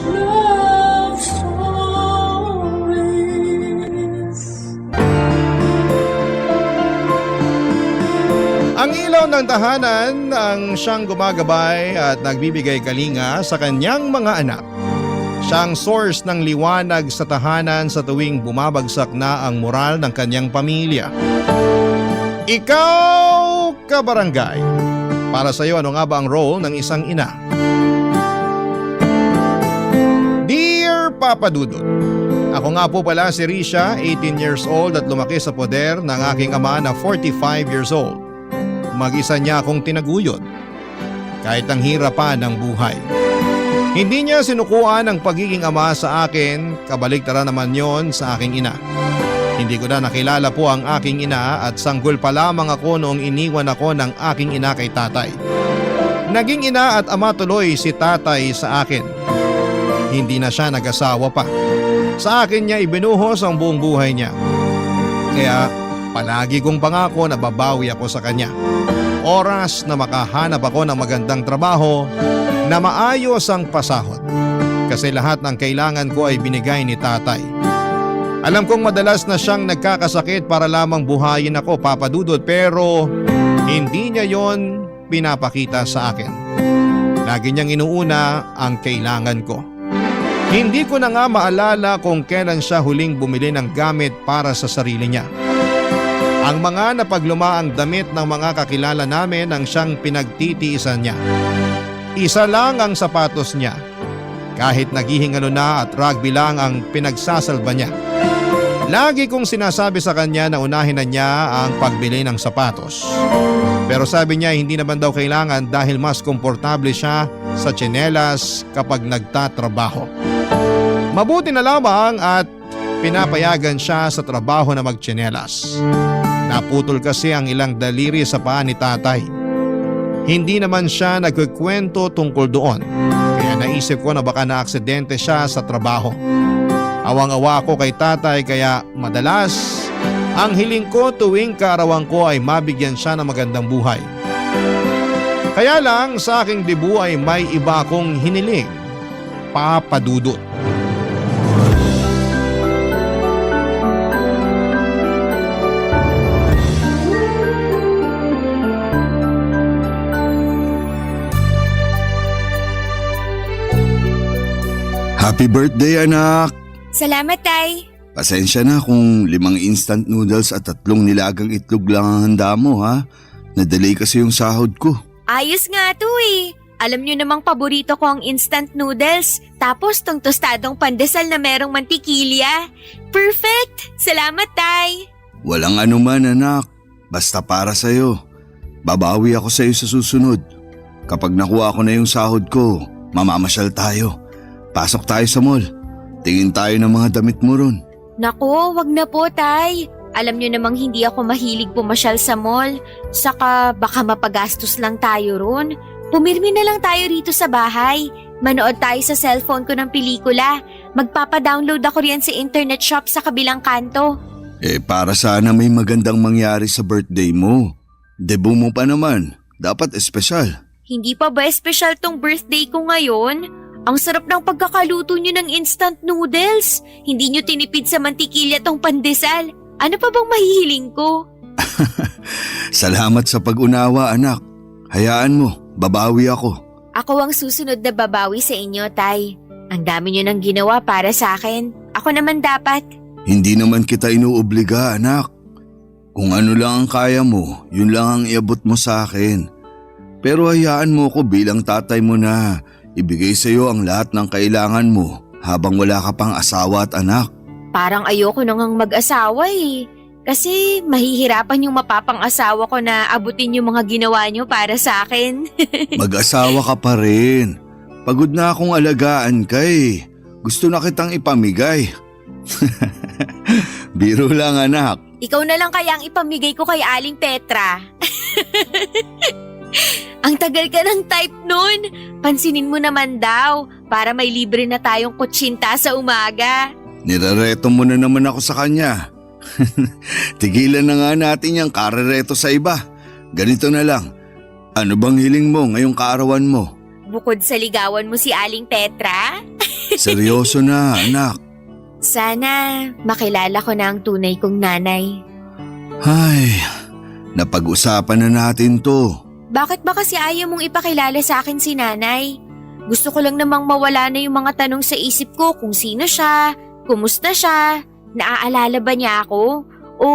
love stories. Ang ilaw ng tahanan ang siyang gumagabay at nagbibigay kalinga sa kanyang mga anak. Siyang source ng liwanag sa tahanan sa tuwing bumabagsak na ang moral ng kanyang pamilya. Ikaw, kabarangay, para sa iyo ano nga ba ang role ng isang ina? Dear Papa Dudut, ako nga po pala si Risha, 18 years old at lumaki sa poder ng aking ama na 45 years old. Mag-isa niya akong tinaguyod kahit ang hirapan ng buhay. Hindi niya sinukuan ang pagiging ama sa akin, kabaligtaran naman yon sa aking ina. Hindi ko na nakilala po ang aking ina at sanggol pa lamang ako noong iniwan ako ng aking ina kay tatay. Naging ina at ama tuloy si tatay sa akin. Hindi na siya nag-asawa pa. Sa akin niya ibinuhos ang buong buhay niya. Kaya palagi kong pangako na babawi ako sa kanya. Oras na makahanap ako ng magandang trabaho na maayos ang pasahod. Kasi lahat ng kailangan ko ay binigay ni tatay. Alam kong madalas na siyang nagkakasakit para lamang buhayin ako, Papa Dudut, pero hindi niya yon pinapakita sa akin. Lagi niyang inuuna ang kailangan ko. Hindi ko na nga maalala kung kailan siya huling bumili ng gamit para sa sarili niya. Ang mga napaglumaang damit ng mga kakilala namin ang siyang pinagtitiisan niya. Isa lang ang sapatos niya. Kahit naghihingalo na at rugby lang ang pinagsasalba niya. Lagi kong sinasabi sa kanya na unahin na niya ang pagbili ng sapatos. Pero sabi niya hindi naman daw kailangan dahil mas komportable siya sa tsinelas kapag nagtatrabaho. Mabuti na lamang at pinapayagan siya sa trabaho na magtsinelas. Naputol kasi ang ilang daliri sa paa ni tatay. Hindi naman siya nagkukwento tungkol doon. Kaya naisip ko na baka naaksidente siya sa trabaho. Awang-awa ako kay tatay kaya madalas ang hiling ko tuwing kaarawan ko ay mabigyan siya ng magandang buhay. Kaya lang sa aking debu ay may iba akong hiniling, Papa Dudut. Happy birthday, anak! Salamat, Tay. Pasensya na kung 5 instant noodles at 3 nilagang itlog lang ang handa mo, ha? Nadelay kasi yung sahod ko. Ayos nga to eh. Alam nyo namang paborito ko ang instant noodles. Tapos tong tostadong pandesal na merong mantikilya. Perfect! Salamat, Tay. Walang anuman, anak. Basta para sa'yo. Babawi ako sa'yo sa susunod. Kapag nakuha ko na yung sahod ko, mamamasyal tayo. Pasok tayo sa mall. Tingin tayo ng mga damit mo ron. Naku, wag na po, Tay. Alam nyo namang hindi ako mahilig pumasyal sa mall. Saka baka mapagastos lang tayo ron. Pumirmi na lang tayo rito sa bahay. Manood tayo sa cellphone ko ng pelikula. Magpapadownload ako riyan sa internet shop sa kabilang kanto. Para sana may magandang mangyari sa birthday mo. Debut mo pa naman. Dapat espesyal. Hindi pa ba espesyal tong birthday ko ngayon? Ang sarap ng pagkakaluto nyo ng instant noodles. Hindi nyo tinipid sa mantikilya tong pandesal. Ano pa bang mahihiling ko? Salamat sa pag-unawa, anak. Hayaan mo, babawi ako. Ako ang susunod na babawi sa inyo, Tay. Ang dami nyo nang ginawa para sa akin. Ako naman dapat. Hindi naman kita inuobliga, anak. Kung ano lang ang kaya mo, yun lang ang iabot mo sa akin. Pero hayaan mo ko bilang tatay mo na ibigay sa iyo ang lahat ng kailangan mo habang wala ka pang asawa at anak. Parang ayoko nang mag-asawa eh. Kasi mahihirapan yung mapapang-asawa ko na abutin yung mga ginawa nyo para sa akin. Mag-asawa ka pa rin. Pagod na akong alagaan ka eh. Gusto na kitang ipamigay. Biro lang, anak. Ikaw na lang kaya ang ipamigay ko kay Aling Petra. Ang tagal ka ng type nun. Pansinin mo naman daw para may libre na tayong kutsinta sa umaga. Nirareto mo na naman ako sa kanya. Tigilan na nga natin yung karereto sa iba. Ganito na lang. Ano bang hiling mo ngayong kaarawan mo? Bukod sa ligawan mo si Aling Petra? Seryoso na, anak. Sana makilala ko na ang tunay kong nanay. Ay, napag-usapan na natin to. Bakit ba kasi ayaw mong ipakilala sa akin si nanay? Gusto ko lang namang mawala na yung mga tanong sa isip ko kung sino siya, kumusta siya, naaalala ba niya ako? O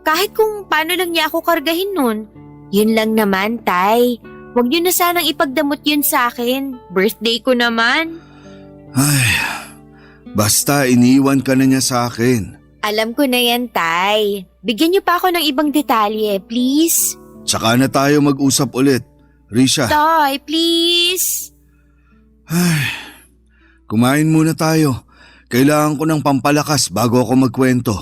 kahit kung paano lang niya ako kargahin nun. Yun lang naman, Tay. Huwag niyo na sanang ipagdamot yun sa akin. Birthday ko naman. Ay, basta iniwan ka na niya sa akin. Alam ko na yan, Tay. Bigyan niyo pa ako ng ibang detalye, please. Tsaka na tayo mag-usap ulit. Risha, Tay, please. ay, kumain muna tayo. Kailangan ko ng pampalakas bago ako magkwento.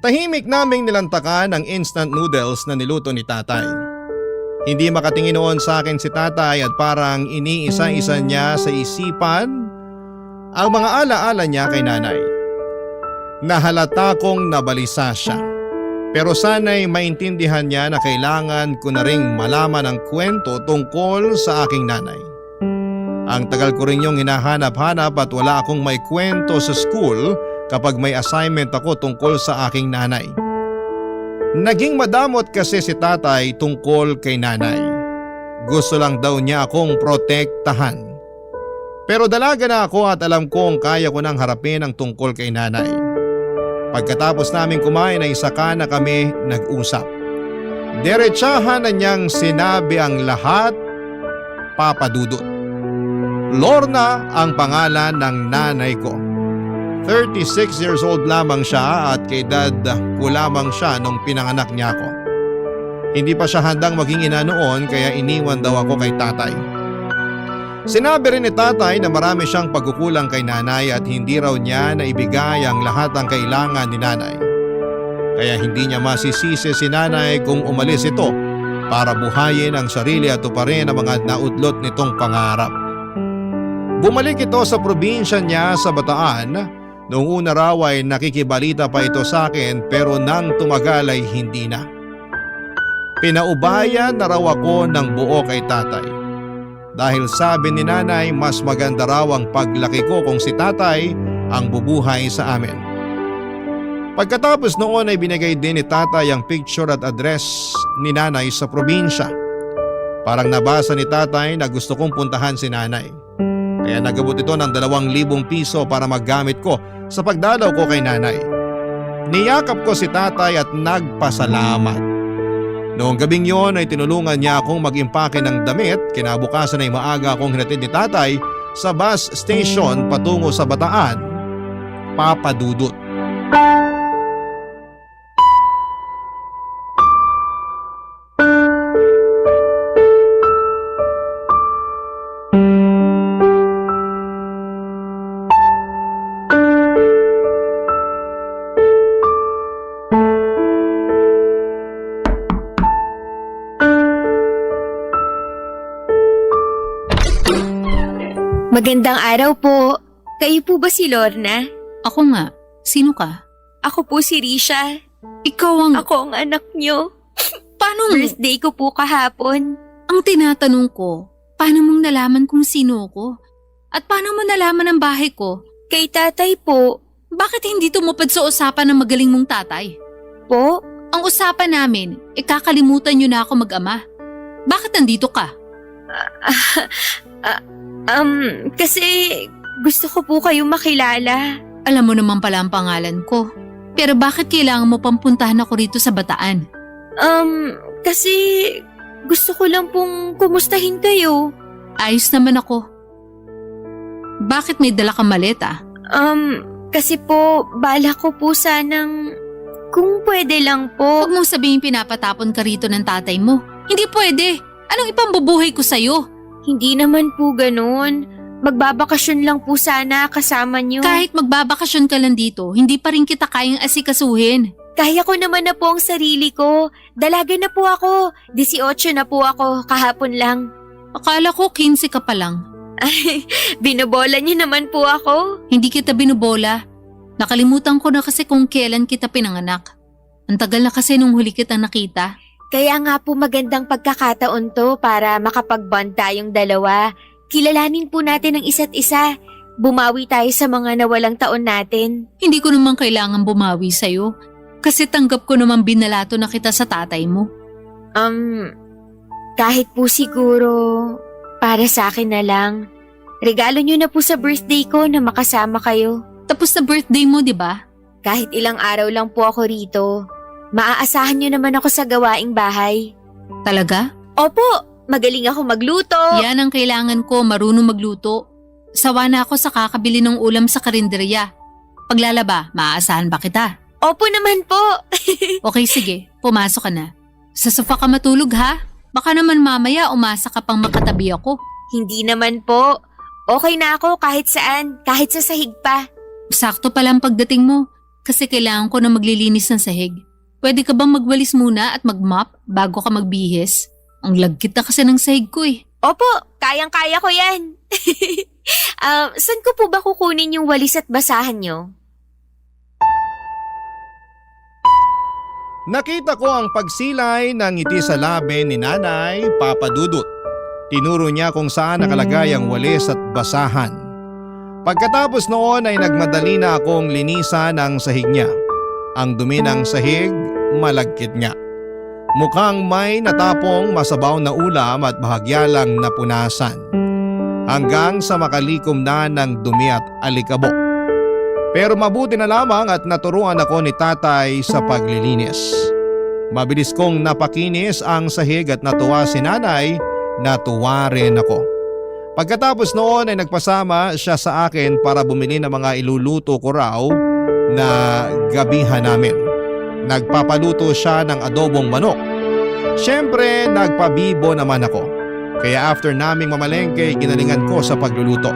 Tahimik naming nilantakan ang instant noodles na niluto ni tatay. Hindi makatingin noon sa akin si tatay at parang iniisa-isa niya sa isipan ang mga alaala niya kay nanay. Nahalata kong nabalisa siya. Pero sana'y maintindihan niya na kailangan ko na ring malaman ang kwento tungkol sa aking nanay. Ang tagal ko rin yung hinahanap-hanap at wala akong may kwento sa school kapag may assignment ako tungkol sa aking nanay. Naging madamot kasi si tatay tungkol kay nanay. Gusto lang daw niya akong protektahan. Pero dalaga na ako at alam kong kaya ko nang harapin ang tungkol kay nanay. Pagkatapos namin kumain ay saka na kami nag-usap. Diretsahan na niyang sinabi ang lahat, Papa Dudut. Lorna ang pangalan ng nanay ko. 36 years old lamang siya at kay dad ko lamang siya nung pinanganak niya ako. Hindi pa siya handang maging ina noon kaya iniwan daw ako kay tatay. Sinabi rin ni tatay na marami siyang pagkukulang kay nanay at hindi raw niya naibigay ang lahat ng kailangan ni nanay. Kaya hindi niya masisisi si nanay kung umalis ito para buhayin ang sarili at tuparin ang mga naudlot nitong pangarap. Bumalik ito sa probinsya niya sa Bataan. Noong una raw ay nakikibalita pa ito sa akin pero nang tumagal ay hindi na. Pinaubayan na raw ako ng buo kay tatay. Dahil sabi ni nanay mas maganda raw ang paglaki ko kung si tatay ang bubuhay sa amin. Pagkatapos noon ay binigay din ni tatay ang picture at address ni nanay sa probinsya. Parang nabasa ni tatay na gusto kong puntahan si nanay. Kaya nagabot ito ng 2,000 piso para maggamit ko sa pagdalaw ko kay nanay. Niyakap ko si tatay at nagpasalamat. Noong gabing yon ay tinulungan niya akong mag-impake ng damit. Kinabukasan ay maaga akong hinatid ni tatay sa bus station patungo sa Bataan, Papa Dudut. Magandang araw po. Kayo po ba si Lorna? Ako nga. Sino ka? Ako po si Risha. Ikaw ang... Ako ang anak niyo. Paano? Birthday ko po kahapon. Ang tinatanong ko, paano mong nalaman kung sino ko? At paano mo nalaman ang bahay ko? Kay tatay po. Bakit hindi tumupad sa usapan ng magaling mong tatay? Po? Ang usapan namin, kakalimutan nyo na ako mag-ama. Bakit nandito ka? Kasi gusto ko po kayong makilala. Alam mo naman pala ang pangalan ko. Pero bakit kailangan mo pampuntahan ako rito sa Bataan? Kasi gusto ko lang pong kumustahin kayo. Ayos naman ako. Bakit may dala kang maleta? Kasi po, bala ko po sanang kung pwede lang po. Huwag mong sabihin pinapatapon ka rito ng tatay mo. Hindi pwede. Anong ipambubuhay ko sa'yo? Hindi naman po ganun. Magbabakasyon lang po sana kasama niyo. Kahit magbabakasyon ka lang dito, hindi pa rin kita kayang asikasuhin. Kaya ko naman na po ang sarili ko. Dalaga na po ako. 18 na po ako kahapon lang. Akala ko 15 ka pa lang. Ay, binobola niyo naman po ako. Hindi kita binubola. Nakalimutan ko na kasi kung kailan kita pinanganak. Ang tagal na kasi nung huli kita nakita. Kaya nga po magandang pagkakataon to para makapag-bond tayong dalawa. kilalanin po natin ang isa't isa. Bumawi tayo sa mga nawalang taon natin. Hindi ko naman kailangan bumawi sa'yo. Kasi tanggap ko naman binalato na kita sa tatay mo. Kahit po siguro para sa akin na lang. Regalo niyo na po sa birthday ko na makasama kayo. Tapos na birthday mo, di ba? Kahit ilang araw lang po ako rito, maaasahan niyo naman ako sa gawaing bahay. Talaga? Opo, magaling ako magluto. Yan ang kailangan ko, marunong magluto. Sawa na ako sa kakabili ng ulam sa karinderya. Paglalaba, maaasahan ba kita? Opo naman po. Okay, sige. Pumasok ka na. Sa sofa ka matulog, ha? Baka naman mamaya umasa ka pang makatabi ako. Hindi naman po. Okay na ako kahit saan, kahit sa sahig pa. Sakto pala ang pagdating mo. Kasi kailangan ko na maglilinis ng sahig. Pwede ka bang magwalis muna at magmop bago ka magbihis? Ang lagkit na kasi ng sahig ko eh. Opo, kayang-kaya ko yan. Saan ko po ba kukunin yung walis at basahan nyo? Nakita ko ang pagsilay ng ngiti sa labi ni Nanay Papa Dudut. Tinuro niya kung saan nakalagay ang walis at basahan. Pagkatapos noon ay nagmadali na akong linisan ang sahig niya. Ang dumi ng sahig, malagkit nga. Mukhang may natapong masabaw na ulam at bahagya lang napunasan. Hanggang sa makalikom na ng dumi at alikabok. Pero mabuti na lamang at naturuan ako ni tatay sa paglilinis. Mabilis kong napakinis ang sahig at natuwa si nanay, natuwa rin ako. Pagkatapos noon ay nagpasama siya sa akin para bumili ng mga iluluto ko raw na gabihan namin. Nagpapaluto siya ng adobong manok. Siyempre nagpabibo naman ako. Kaya after naming mamalengke, ginalingan ko sa pagluluto.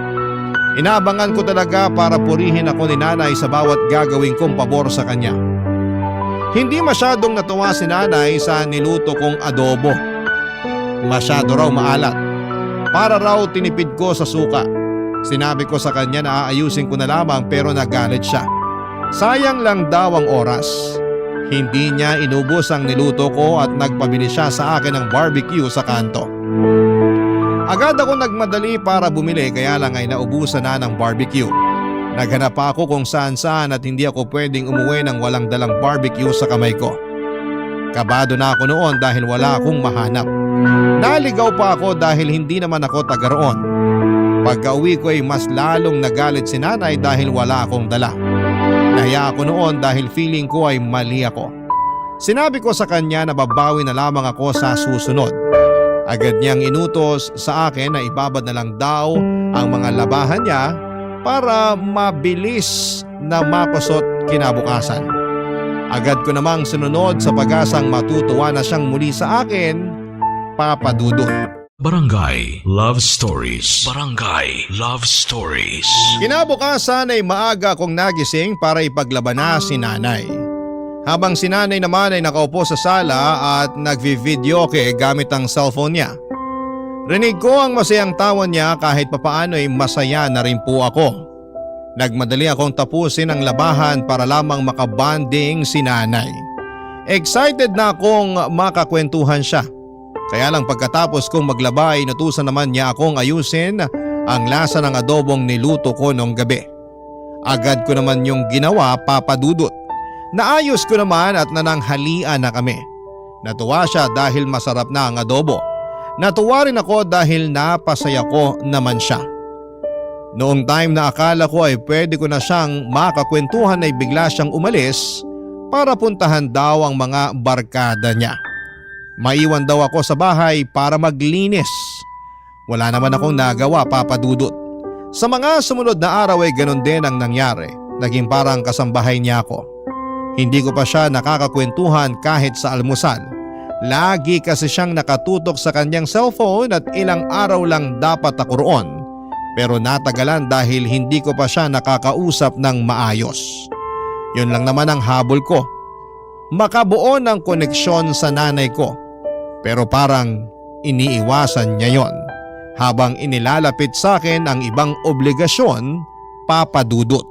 Inaabangan ko talaga para purihin ako ni nanay sa bawat gagawin kong pabor sa kanya. Hindi masyadong natuwa si nanay sa niluto kong adobo. Masyado raw maalat. Para raw tinipid ko sa suka. Sinabi ko sa kanya na aayusin ko na lamang pero nagalit siya. Sayang lang daw ang oras. Hindi niya inubos ang niluto ko at nagpabili siya sa akin ng barbecue sa kanto. Agad ako nagmadali para bumili kaya lang ay naubusan na ng barbecue. Naghanap pa ako kung saan-saan at hindi ako pwedeng umuwi ng walang dalang barbecue sa kamay ko. Kabado na ako noon dahil wala akong mahanap. Naligaw pa ako dahil hindi naman ako taga roon. Pagka-uwi ko ay mas lalong nagalit si nanay dahil wala akong dala. Nahiya ako noon dahil feeling ko ay mali ako. Sinabi ko sa kanya na babawi na lamang ako sa susunod. Agad niyang inutos sa akin na ibabad na lang daw ang mga labahan niya para mabilis na makusot kinabukasan. Agad ko namang sinunod sa pag-asang matutuwa na siyang muli sa akin, Papa Dudut. Barangay Love Stories. Barangay Love Stories. Kinabukasan ay maaga akong nagising para ipaglaban na si nanay. Habang si nanay naman ay nakaupo sa sala at nagvi-videoke gamit ang cellphone niya. Rinig ko ang masayang tawa niya kahit papaano ay masaya na rin po ako. Nagmadali akong tapusin ang labahan para lamang makabanding si nanay. Excited na akong makakwentuhan siya. Kaya lang pagkatapos kong maglaba ay inutusan naman niya akong ayusin ang lasa ng adobong niluto ko noong gabi. Agad ko naman yung ginawa, Papa Dudut. Naayos ko naman at nananghalian na kami. Natuwa siya dahil masarap na ang adobo. Natuwa rin ako dahil napasaya ko naman siya. Noong time na akala ko ay pwede ko na siyang makakwentuhan ay bigla siyang umalis para puntahan daw ang mga barkada niya. Maiwan daw ako sa bahay para maglinis. Wala naman akong nagawa, Papa Dudut. Sa mga sumunod na araw ay ganun din ang nangyari. Naging parang kasambahay niya ako. Hindi ko pa siya nakakakwentuhan kahit sa almusal. Lagi kasi siyang nakatutok sa kanyang cellphone at ilang araw lang dapat ako roon. Pero natagalan dahil hindi ko pa siya nakakausap ng maayos. Yun lang naman ang habol ko. Makabuo ng koneksyon sa nanay ko. Pero parang iniiwasan niya yon habang inilalapit sa akin ang ibang obligasyon, Papa Dudut.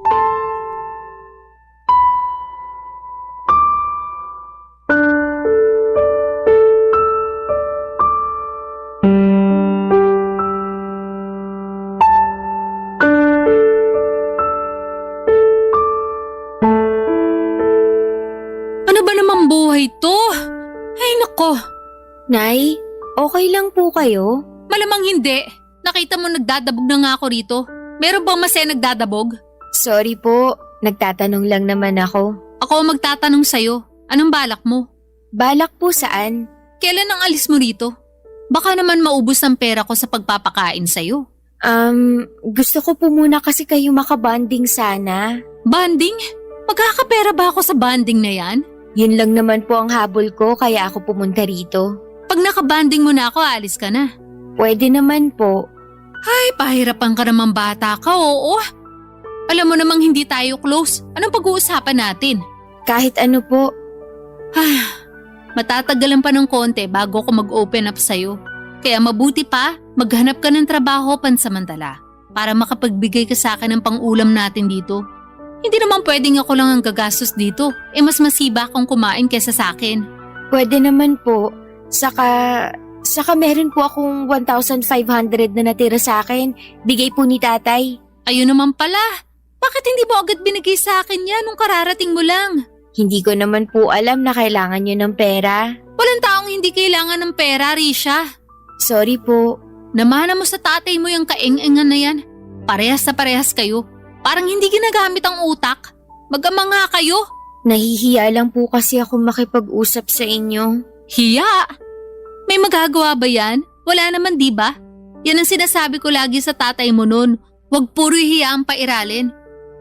Nay, okay lang po kayo? Malamang hindi. Nakita mo nagdadabog na nga ako rito. Meron bang masaya nagdadabog? Sorry po, nagtatanong lang naman ako. Ako ang magtatanong sa'yo. Anong balak mo? Balak po saan? Kailan ang alis mo rito? Baka naman maubos ang pera ko sa pagpapakain sa'yo. Gusto ko po muna kasi kayo makabanding sana. Banding? Magkakapera ba ako sa banding na yan? Yun lang naman po ang habol ko kaya ako pumunta rito. Pag nakabanding mo na ako, alis ka na. Pwede naman po. Ay, pahirapan ka naman bata ka, oo. Alam mo namang hindi tayo close. Anong pag-uusapan natin? Kahit ano po. Matatagalan pa ng konti bago ako mag-open up sa'yo. Kaya mabuti pa, maghanap ka ng trabaho pansamantala para makapagbigay ka sa akin ng pang-ulam natin dito. Hindi naman pwedeng ako lang ang gagastos dito. Mas masiba kang kumain kesa sa akin. Pwede naman po. Saka meron po akong 1,500 na natira sa akin. Bigay po ni tatay. Ayun naman pala. Bakit hindi mo agad binigay sa akin yan nung kararating mo lang? Hindi ko naman po alam na kailangan nyo ng pera. Walang taong hindi kailangan ng pera, Risha. Sorry po. Namana mo sa tatay mo yung kaeng-engan na yan. Parehas na parehas kayo. Parang hindi ginagamit ang utak. Mag-ama nga kayo. Nahihiya lang po kasi ako makipag-usap sa inyo. Hiya! May magagawa ba yan? Wala naman, di ba? Yan ang sinasabi ko lagi sa tatay mo nun. Huwag puro hiya ang pairalin.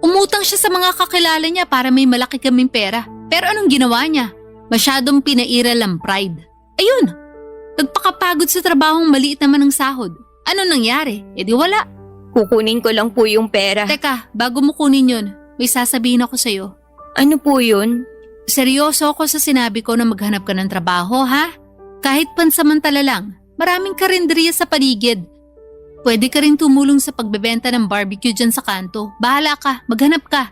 Umutang siya sa mga kakilala niya para may malaki kaming pera. Pero anong ginawa niya? Masyadong pinairal ang pride. Ayun! Nagpakapagod sa trabahong maliit naman ang sahod. Ano nangyari? E di wala. Kukunin ko lang po yung pera. Teka, bago mo kunin yun, may sasabihin ako sa'yo. Ano po yun? Seryoso ako sa sinabi ko na maghanap ka ng trabaho, ha? Kahit pansamantala lang, maraming karinderiya sa paligid. Pwede ka rin tumulong sa pagbebenta ng barbecue dyan sa kanto. Bahala ka, maghanap ka.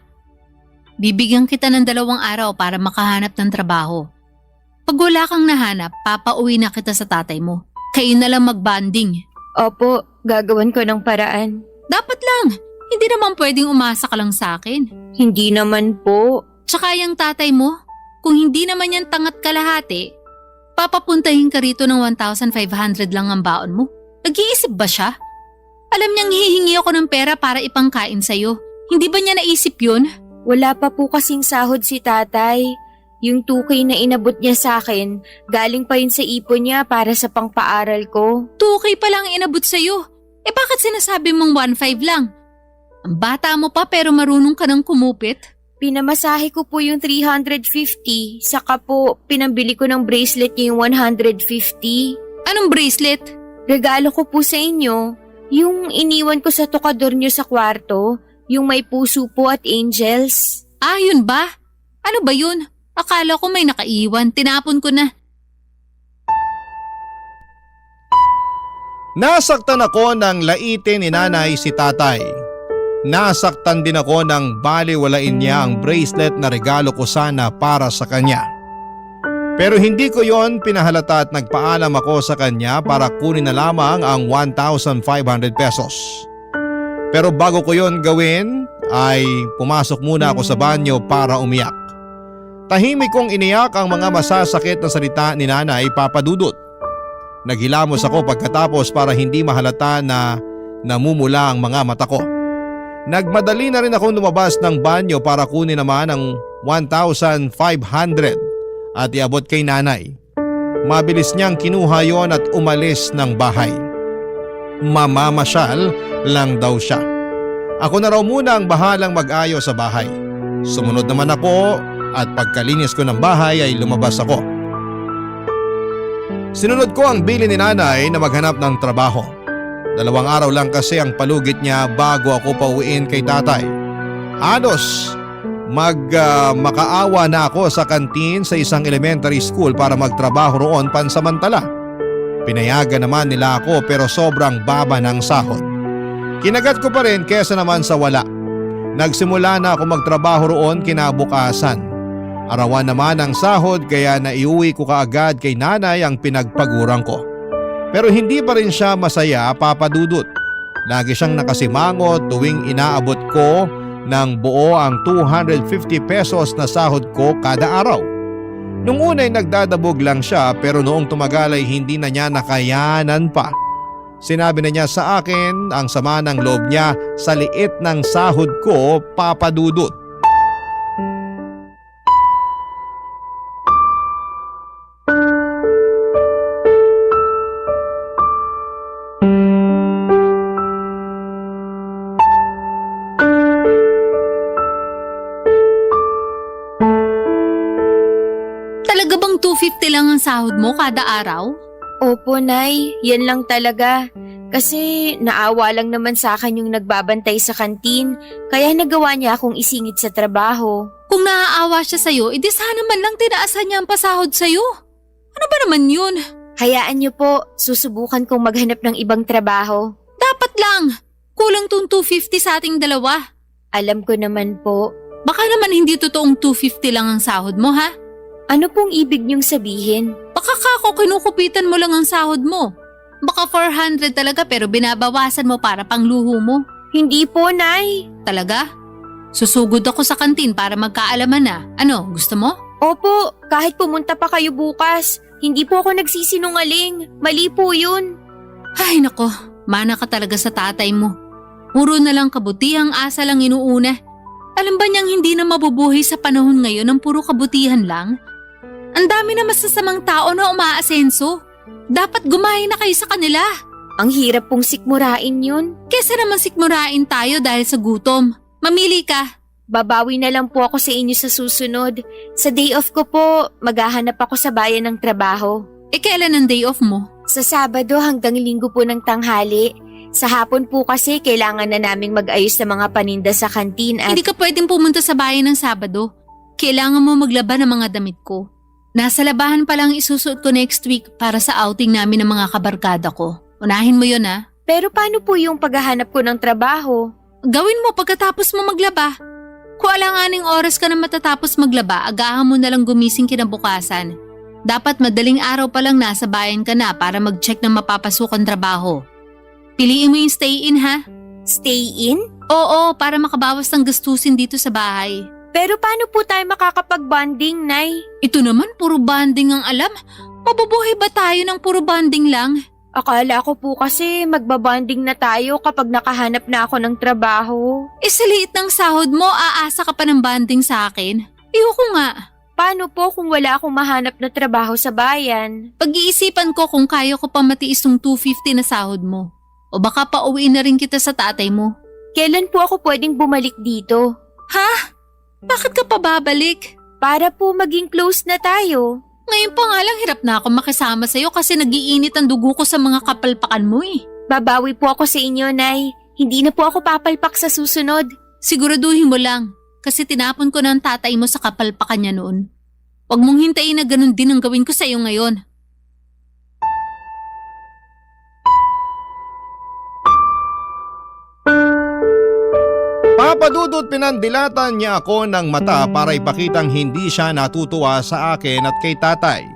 Bibigyan kita ng 2 araw para makahanap ng trabaho. Pag wala kang nahanap, papauwi na kita sa tatay mo. Kayo na lang magbanding. Opo, gagawan ko ng paraan. Dapat lang. Hindi naman pwedeng umasa ka lang sa akin. Hindi naman po. Tsaka yung tatay mo, kung hindi naman yan tangat kalahati, papapuntahin ka rito ng 1,500 lang ang baon mo. Nag-iisip ba siya? Alam niyang hihingi ako ng pera para ipangkain sa'yo. Hindi ba niya naisip yun? Wala pa po kasing sahod si tatay. Yung 2K na inabot niya sa akin, galing pa yun sa ipon niya para sa pangpaaral ko. 2K pa lang inabot sa'yo. Bakit sinasabi mong 1,500 lang? Ang bata mo pa pero marunong ka ng kumupit. Pinamasahe ko po yung 350, saka po pinambili ko ng bracelet niya yung 150. Anong bracelet? Regalo ko po sa inyo, yung iniwan ko sa tokador niyo sa kwarto, yung may puso po at angels. Ah, yun ba? Ano ba yun? Akala ko may nakaiwan, tinapon ko na. Nasaktan ako ng laitin ni nanay si tatay. Nasaktan din ako ng baliwalain niya ang bracelet na regalo ko sana para sa kanya. Pero hindi ko yon pinahalata at nagpaalam ako sa kanya para kunin na lamang ang 1,500 pesos. Pero bago ko yon gawin ay pumasok muna ako sa banyo para umiyak. Tahimik kong iniyak ang mga masasakit na salita ni nanay Papa Dudut. Naghilamos ako pagkatapos para hindi mahalata na namumula ang mga mata ko. Nagmadali na rin akong lumabas ng banyo para kunin naman ang 1,500 at iabot kay nanay. Mabilis niyang kinuha yon at umalis ng bahay. Mamamasyal lang daw siya. Ako na raw muna ang bahalang mag-ayos sa bahay. Sumunod naman ako at pagkalinis ko ng bahay ay lumabas ako. Sinunod ko ang bilin ni nanay na maghanap ng trabaho. 2 araw lang kasi ang palugit niya bago ako pauwiin kay tatay. Halos makaawa na ako sa kantin sa isang elementary school para magtrabaho roon pansamantala. Pinayagan naman nila ako pero sobrang baba ng sahod. Kinagat ko pa rin kesa naman sa wala. Nagsimula na ako magtrabaho roon kinabukasan. Arawan naman ang sahod kaya naiuwi ko kaagad kay nanay ang pinagpaguran ko. Pero hindi pa rin siya masaya, Papa Dudut. Lagi siyang nakasimangot tuwing inaabot ko ng buo ang 250 pesos na sahod ko kada araw. Nung una ay nagdadabog lang siya pero noong tumagal ay hindi na niya nakayanan pa. Sinabi na niya sa akin ang sama ng loob niya sa liit ng sahod ko, Papa Dudut. Talaga bang 250 lang ang sahod mo kada araw? Opo, Nay. Yan lang talaga. Kasi naawa lang naman sa akin yung nagbabantay sa kantin, kaya nagawa niya akong isingit sa trabaho. Kung naaawa siya sa'yo, edi sana man lang tinaasan niya ang pasahod sa'yo. Ano ba naman yun? Hayaan niyo po, susubukan kong maghanap ng ibang trabaho. Dapat lang. Kulang tong 250 sa ating dalawa. Alam ko naman po. Baka naman hindi totoong 250 lang ang sahod mo, ha? Ano pong ibig niyong sabihin? Baka kako kinukupitan mo lang ang sahod mo. Baka 400 talaga pero binabawasan mo para pangluho mo. Hindi po, Nay. Talaga? Susugod ako sa kantin para magkaalaman na. Ano, gusto mo? Opo, kahit pumunta pa kayo bukas. Hindi po ako nagsisinungaling. Mali po yun. Ay nako, mana ka talaga sa tatay mo. Puro na lang kabutihang asa lang inuuna. Alam ba niyang hindi na mabubuhay sa panahon ngayon ng puro kabutihan lang? Ang dami na masasamang tao na umaasenso. Dapat gumahin na kayo sa kanila. Ang hirap pong sikmurain yun. Kesa naman sikmurain tayo dahil sa gutom. Mamili ka. Babawi na lang po ako sa inyo sa susunod. Sa day off ko po, maghahanap ako sa bayan ng trabaho. Kailan ang day off mo? Sa Sabado hanggang Linggo po ng tanghali. Sa hapon po kasi kailangan na naming mag-ayos sa mga paninda sa kantin at… Hindi ka pwedeng pumunta sa bayan ng Sabado. Kailangan mo maglaban ng mga damit ko. Nasa labahan pa lang isusuot ko next week para sa outing namin ng mga kabarkada ko. Unahin mo yun, ha? Pero paano po yung paghahanap ko ng trabaho? Gawin mo pagkatapos mo maglaba. Kung alanganing oras ka na matatapos maglaba, agahan mo na lang gumising kinabukasan. Dapat madaling araw pa lang nasa bayan ka na para mag-check ng mapapasukan trabaho. Piliin mo yung stay-in, ha? Stay in? Oo, para makabawas ng gastusin dito sa bahay. Pero paano po tayo makakapag-bonding, Nay? Ito naman, puro banding ang alam. Mabubuhay ba tayo ng puro banding lang? Akala ko po kasi magbabonding na tayo kapag nakahanap na ako ng trabaho. Sa liit ng sahod mo, aasa ka pa ng banding sa akin? Ayoko nga. Paano po kung wala akong mahanap na trabaho sa bayan? Pag-iisipan ko kung kaya ko pa matiis ng 250 na sahod mo. O baka pauwiin na rin kita sa tatay mo. Kailan po ako pwedeng bumalik dito? Ha? Bakit ka pa babalik? Para po maging close na tayo. Ngayon pa nga lang hirap na ako makisama sa'yo kasi nagiinit ang dugo ko sa mga kapalpakan mo eh. Babawi po ako sa inyo, Nay. Hindi na po ako papalpak sa susunod. Siguraduhin mo lang kasi tinapon ko na ang tatay mo sa kapalpakan niya noon. Huwag mong hintayin na ganun din ang gawin ko sa'yo ngayon. Papa Dudut, pinandilatan niya ako ng mata para ipakitang hindi siya natutuwa sa akin at kay tatay.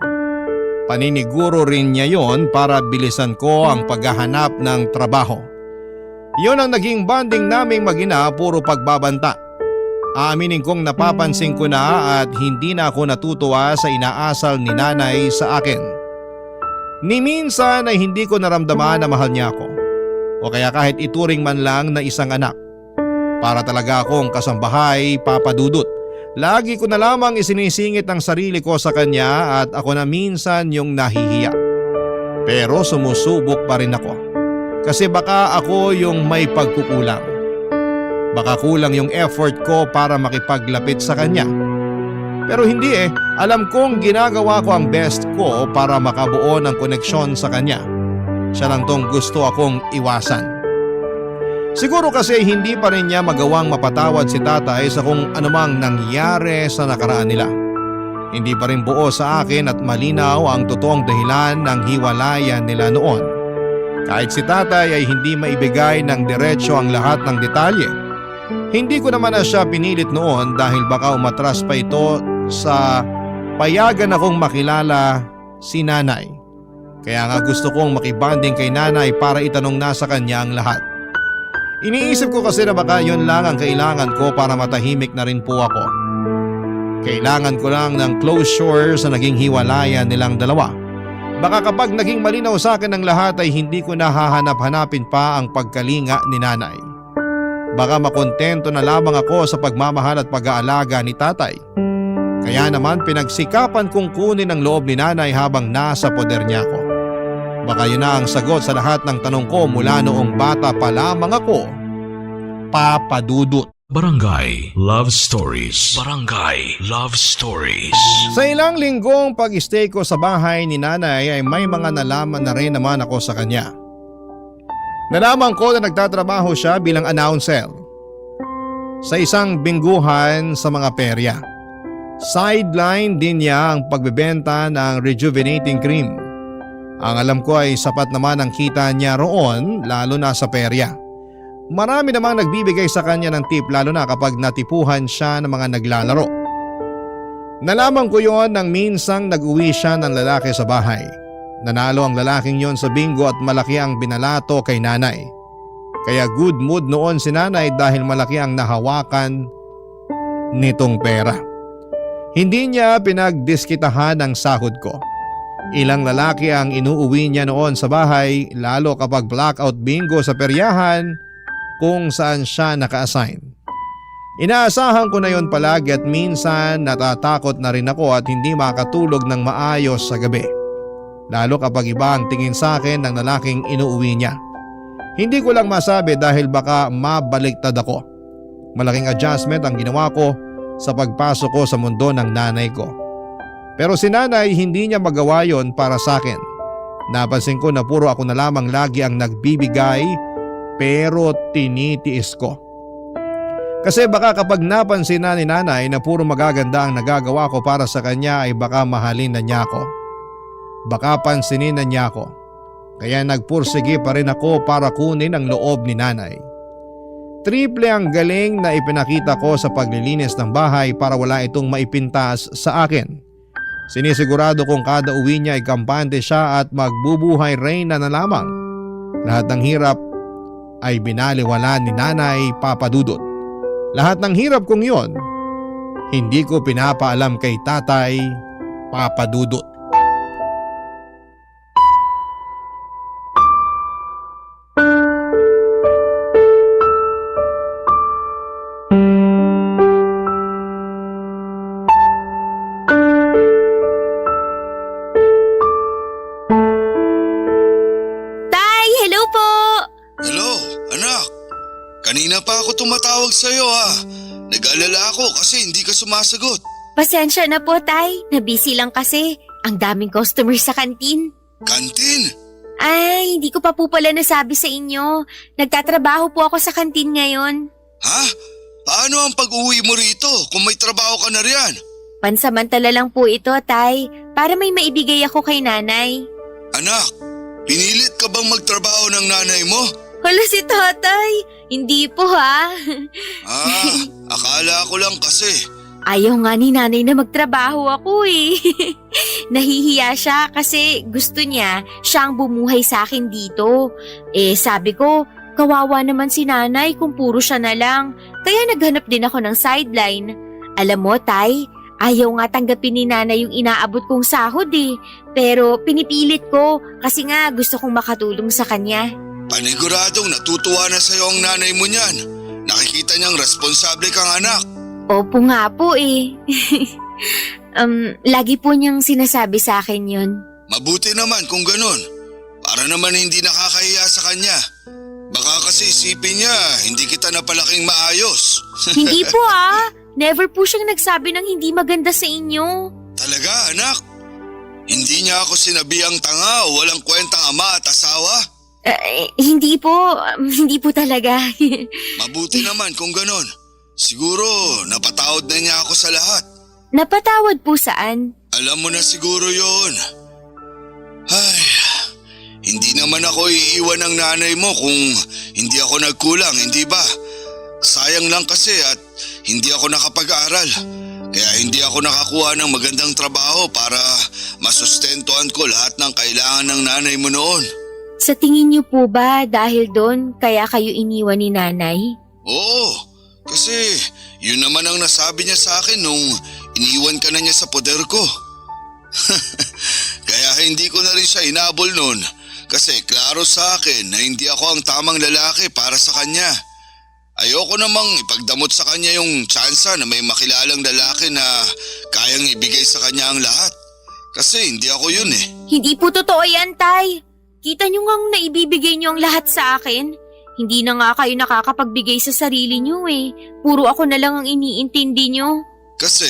Paniniguro rin niya yon para bilisan ko ang paghahanap ng trabaho. Yon ang naging bonding naming mag-ina, puro pagbabanta. Aaminin kong napapansin ko na at hindi na ako natutuwa sa inaasal ni nanay sa akin. Ni minsan ay hindi ko naramdaman na mahal niya ako. O kaya kahit ituring man lang na isang anak. Para talaga akong kasambahay, Papa Dudut. Lagi ko na lamang isinisingit ang sarili ko sa kanya at ako na minsan yung nahihiya. Pero sumusubok pa rin ako. Kasi baka ako yung may pagkukulang. Baka kulang yung effort ko para makipaglapit sa kanya. Pero hindi alam kong ginagawa ko ang best ko para makabuo ng koneksyon sa kanya. Siya lang tong gusto akong iwasan. Siguro kasi hindi pa rin niya magawang mapatawad si tatay sa kung anumang nangyari sa nakaraan nila. Hindi pa rin buo sa akin at malinaw ang totoong dahilan ng hiwalayan nila noon. Kahit si tatay ay hindi maibigay ng diretsyo ang lahat ng detalye. Hindi ko naman na siya pinilit noon dahil baka umatras pa ito sa payagan akong makilala si nanay. Kaya nga gusto kong makibanding kay nanay para itanong na sa kanya ang lahat. Iniisip ko kasi na baka yun lang ang kailangan ko para matahimik na rin po ako. Kailangan ko lang ng closure sa naging hiwalayan nilang dalawa. Baka kapag naging malinaw sa akin ang lahat ay hindi ko nahahanap-hanapin pa ang pagkalinga ni nanay. Baka makontento na lamang ako sa pagmamahal at pag-aalaga ni tatay. Kaya naman pinagsikapan kong kunin ang loob ni nanay habang nasa poder niya ako. Baka yun na ang sagot sa lahat ng tanong ko mula noong bata pa lamang ako. Papa Dudut. Barangay Love Stories. Barangay Love Stories. Sa ilang linggong pag-stay ko sa bahay ni nanay ay may mga nalaman na rin naman ako sa kanya. Nalaman ko na nagtatrabaho siya bilang announcer sa isang bingguhan sa mga perya. Sideline din niya ang pagbebenta ng rejuvenating cream. Ang alam ko ay sapat naman ang kita niya roon lalo na sa perya. Marami namang nagbibigay sa kanya ng tip lalo na kapag natipuhan siya ng mga naglalaro. Nalaman ko yon nang minsang nag-uwi siya ng lalaki sa bahay. Nanalo ang lalaking yon sa bingo at malaki ang binalato kay nanay. Kaya good mood noon si nanay dahil malaki ang nahawakan nitong pera. Hindi niya pinagdiskitahan ang sahod ko. Ilang lalaki ang inuuwi niya noon sa bahay lalo kapag blackout bingo sa peryahan kung saan siya naka-assign. Inaasahan ko na yon palagi at minsan natatakot na rin ako at hindi makatulog ng maayos sa gabi. Lalo kapag iba ang tingin sa akin ng lalaking inuuwi niya. Hindi ko lang masabi dahil baka mabaliktad ako. Malaking adjustment ang ginawa ko sa pagpasok ko sa mundo ng nanay ko. Pero si nanay hindi niya magawa yon para sa akin. Napansin ko na puro ako na lamang lagi ang nagbibigay pero tinitiis ko. Kasi baka kapag napansin na ni nanay na puro magaganda ang nagagawa ko para sa kanya ay baka mahalin na niya ako. Baka pansinin na niya ako. Kaya nagpursige pa rin ako para kunin ang loob ni nanay. Triple ang galing na ipinakita ko sa paglilinis ng bahay para wala itong maipintas sa akin. Sinisigurado kong kada uwi niya ay kampante siya at magbubuhay reyna na lamang. Lahat ng hirap ay binaliwala ni nanay Papa Dudut. Lahat ng hirap kong yon, hindi ko pinapaalam kay tatay Papa Dudut. Tay, hello po! Hello, anak. Kanina pa ako tumatawag sa'yo ha. Nag-alala ako kasi hindi ka sumasagot. Pasensya na po, Tay. Nabisi lang kasi. Ang daming customer sa kantin. Kantin? Ay, hindi ko pa po pala nasabi sa inyo. Nagtatrabaho po ako sa kantin ngayon. Ha? Paano ang pag-uwi mo rito kung may trabaho ka na riyan? Pansamantala lang po ito, Tay. Para may maibigay ako kay nanay. Anak, pinilit ka bang magtrabaho ng nanay mo? Hala si tatay. Hindi po ha. Akala ko lang kasi. Ayaw nga ni nanay na magtrabaho ako eh. Nahihiya siya kasi gusto niya siya ang bumuhay sa akin dito. Sabi ko, kawawa naman si nanay kung puro siya na lang. Kaya naghanap din ako ng sideline. Alam mo, Tay, ayaw nga tanggapin ni nanay yung inaabot kong sahod eh. Pero pinipilit ko kasi nga gusto kong makatulong sa kanya. Paniguradong natutuwa na sa'yo ang nanay mo niyan. Nakikita niyang responsable kang anak. Opo nga po eh. Lagi po niyang sinasabi sa akin yun. Mabuti naman kung ganun. Para naman hindi nakakahiya sa kanya. Baka kasi isipin niya, hindi kita napalaking maayos. Hindi po ah. Never po siyang nagsabi ng hindi maganda sa inyo. Talaga, anak? Hindi niya ako sinabihang tanga o walang kwentang ama at asawa? Hindi po talaga. Mabuti naman kung ganun. Siguro napatawad na niya ako sa lahat. Napatawad po saan? Alam mo na siguro yon. Ay, hindi naman ako iiwan ng nanay mo kung hindi ako nagkulang, hindi ba? Sayang lang kasi at hindi ako nakapag-aral. Kaya hindi ako nakakuha ng magandang trabaho para masustentuhan ko lahat ng kailangan ng nanay mo noon. Sa tingin niyo po ba dahil doon kaya kayo iniwan ni nanay? Oo, kasi yun naman ang nasabi niya sa akin nung iniwan ka na niya sa poder ko. Kaya hindi ko na rin siya hinabol noon kasi klaro sa akin na hindi ako ang tamang lalaki para sa kanya. Ayoko namang ipagdamot sa kanya yung tsansa na may makilalang lalaki na kayang ibigay sa kanya ang lahat. Kasi hindi ako yun eh. Hindi po totoo yan, Tay. Kita nyo ngang naibibigay nyo ang lahat sa akin. Hindi na nga kayo nakakapagbigay sa sarili nyo eh. Puro ako na lang ang iniintindi nyo. Kasi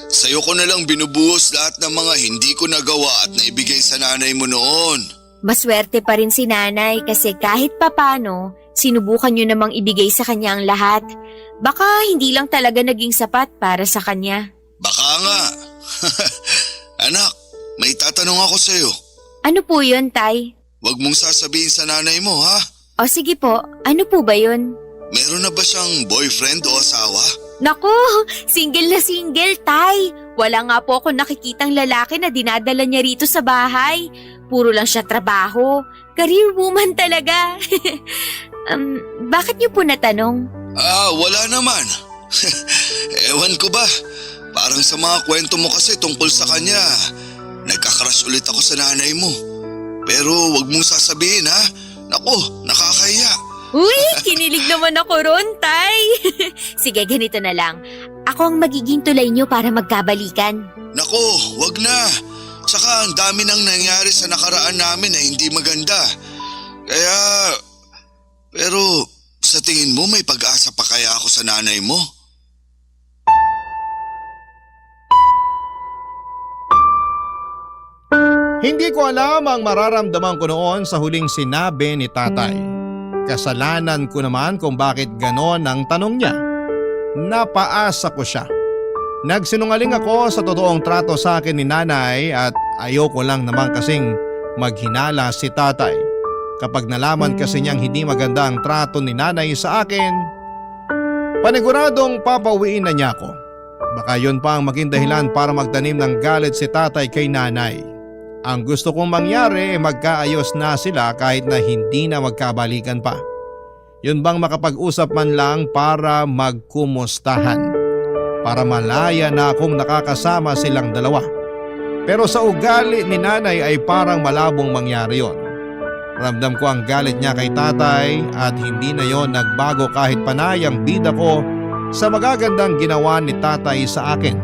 sa'yo ko na lang binubuhos lahat ng mga hindi ko nagawa at naibigay sa nanay mo noon. Maswerte pa rin si nanay kasi kahit papano, sinubukan nyo namang ibigay sa kanya ang lahat. Baka hindi lang talaga naging sapat para sa kanya. Baka nga. Anak, may tatanong ako sa'yo. Ano po yun, Tay? Huwag mong sasabihin sa nanay mo ha. O sige po, ano po ba yun? Meron na ba siyang boyfriend o asawa? Naku, single na single, Tay. Wala nga po ako nakikitang lalaki na dinadala niya rito sa bahay. Puro lang siya trabaho. Career woman talaga. Bakit niyo po natanong? Wala naman. Ewan ko ba? Parang sa mga kwento mo kasi tungkol sa kanya, nagkakrush ulit ako sa nanay mo. Pero wag mong sasabihin ha. Naku, nakakahiya. Uy, kinilig naman ako ron, Tay. Sige, ganito na lang. Ako ang magiging tulay niyo para magkabalikan. Naku, wag na. Tsaka ang dami nang nangyari sa nakaraan namin na hindi maganda. Kaya, pero sa tingin mo may pag-asa pa kaya ako sa nanay mo? Hindi ko alam ang mararamdaman ko noon sa huling sinabi ni tatay. Kasalanan ko naman kung bakit ganon ang tanong niya. Napaasa ko siya. Nagsinungaling ako sa totoong trato sa akin ni nanay at ayoko lang naman kasing maghinala si tatay. Kapag nalaman kasi niyang hindi maganda ang trato ni nanay sa akin, paniguradong papawiin na niya ako. Baka yun pa ang maging dahilan para magtanim ng galit si tatay kay nanay. Ang gusto kong mangyari ay magkaayos na sila kahit na hindi na magkabalikan pa. Yun bang makapag-usap man lang para magkumustahan. Para malaya na akong nakakasama silang dalawa. Pero sa ugali ni nanay ay parang malabong mangyari yon. Ramdam ko ang galit niya kay tatay at hindi na yon nagbago kahit panay ang bida ko sa magagandang ginawa ni tatay sa akin.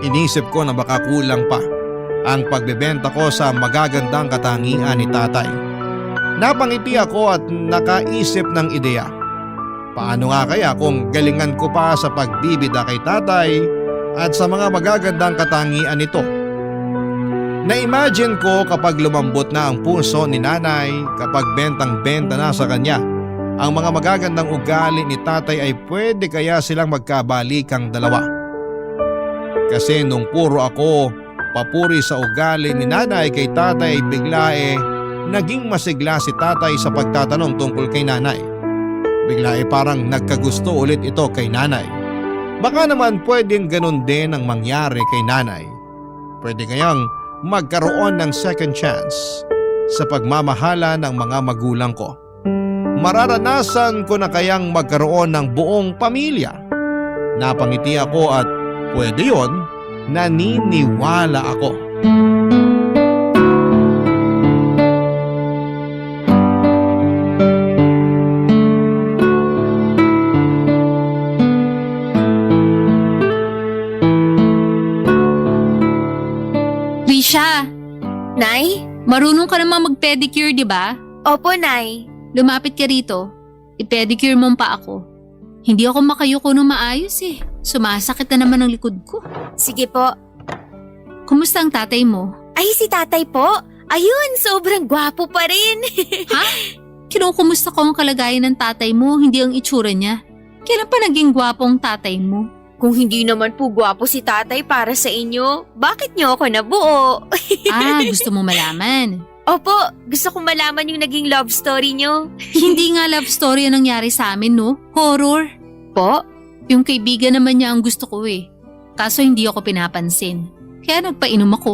Inisip ko na baka kulang pa ang pagbebenta ko sa magagandang katangian ni tatay. Napangiti ako at nakaisip ng ideya. Paano nga kaya kung galingan ko pa sa pagbibida kay tatay at sa mga magagandang katangian nito? Na-imagine ko kapag lumambot na ang puso ni nanay, kapag bentang-benta na sa kanya ang mga magagandang ugali ni tatay ay pwede kaya silang magkabalikang dalawa. Kasi nung puro ako papuri sa ugali ni nanay kay tatay, bigla naging masigla si tatay sa pagtatanong tungkol kay nanay. Bigla parang nagkagusto ulit ito kay nanay. Baka naman pwedeng ganun din ang mangyari kay nanay. Pwede kayang magkaroon ng second chance sa pagmamahala ng mga magulang ko. Mararanasan ko na kayang magkaroon ng buong pamilya. Napangiti ako at pwede yon, naniniwala ako. Risha, Nay? marunong ka namang mag-pedicure, di ba? Opo, Nay. Lumapit ka rito. I-pedicure mo pa ako. Hindi ako makayuko ng maayos eh. Sumasakit na naman ang likod ko. Sige po. Kumusta ang tatay mo? Ay, si tatay po. Ayun, sobrang gwapo pa rin. Ha? Kinukumusta ko ang kalagayan ng tatay mo, hindi ang itsura niya. Kailan pa naging gwapong tatay mo? Kung hindi naman po gwapo si tatay para sa inyo, bakit niyo ako nabuo? Gusto mo malaman. Opo, gusto kong malaman yung naging love story niyo. Hindi nga love story ang nangyari sa amin, no? Horror. Po? Yung kaibigan naman niya ang gusto ko eh. Kaso hindi ako pinapansin. Kaya nagpainom ako.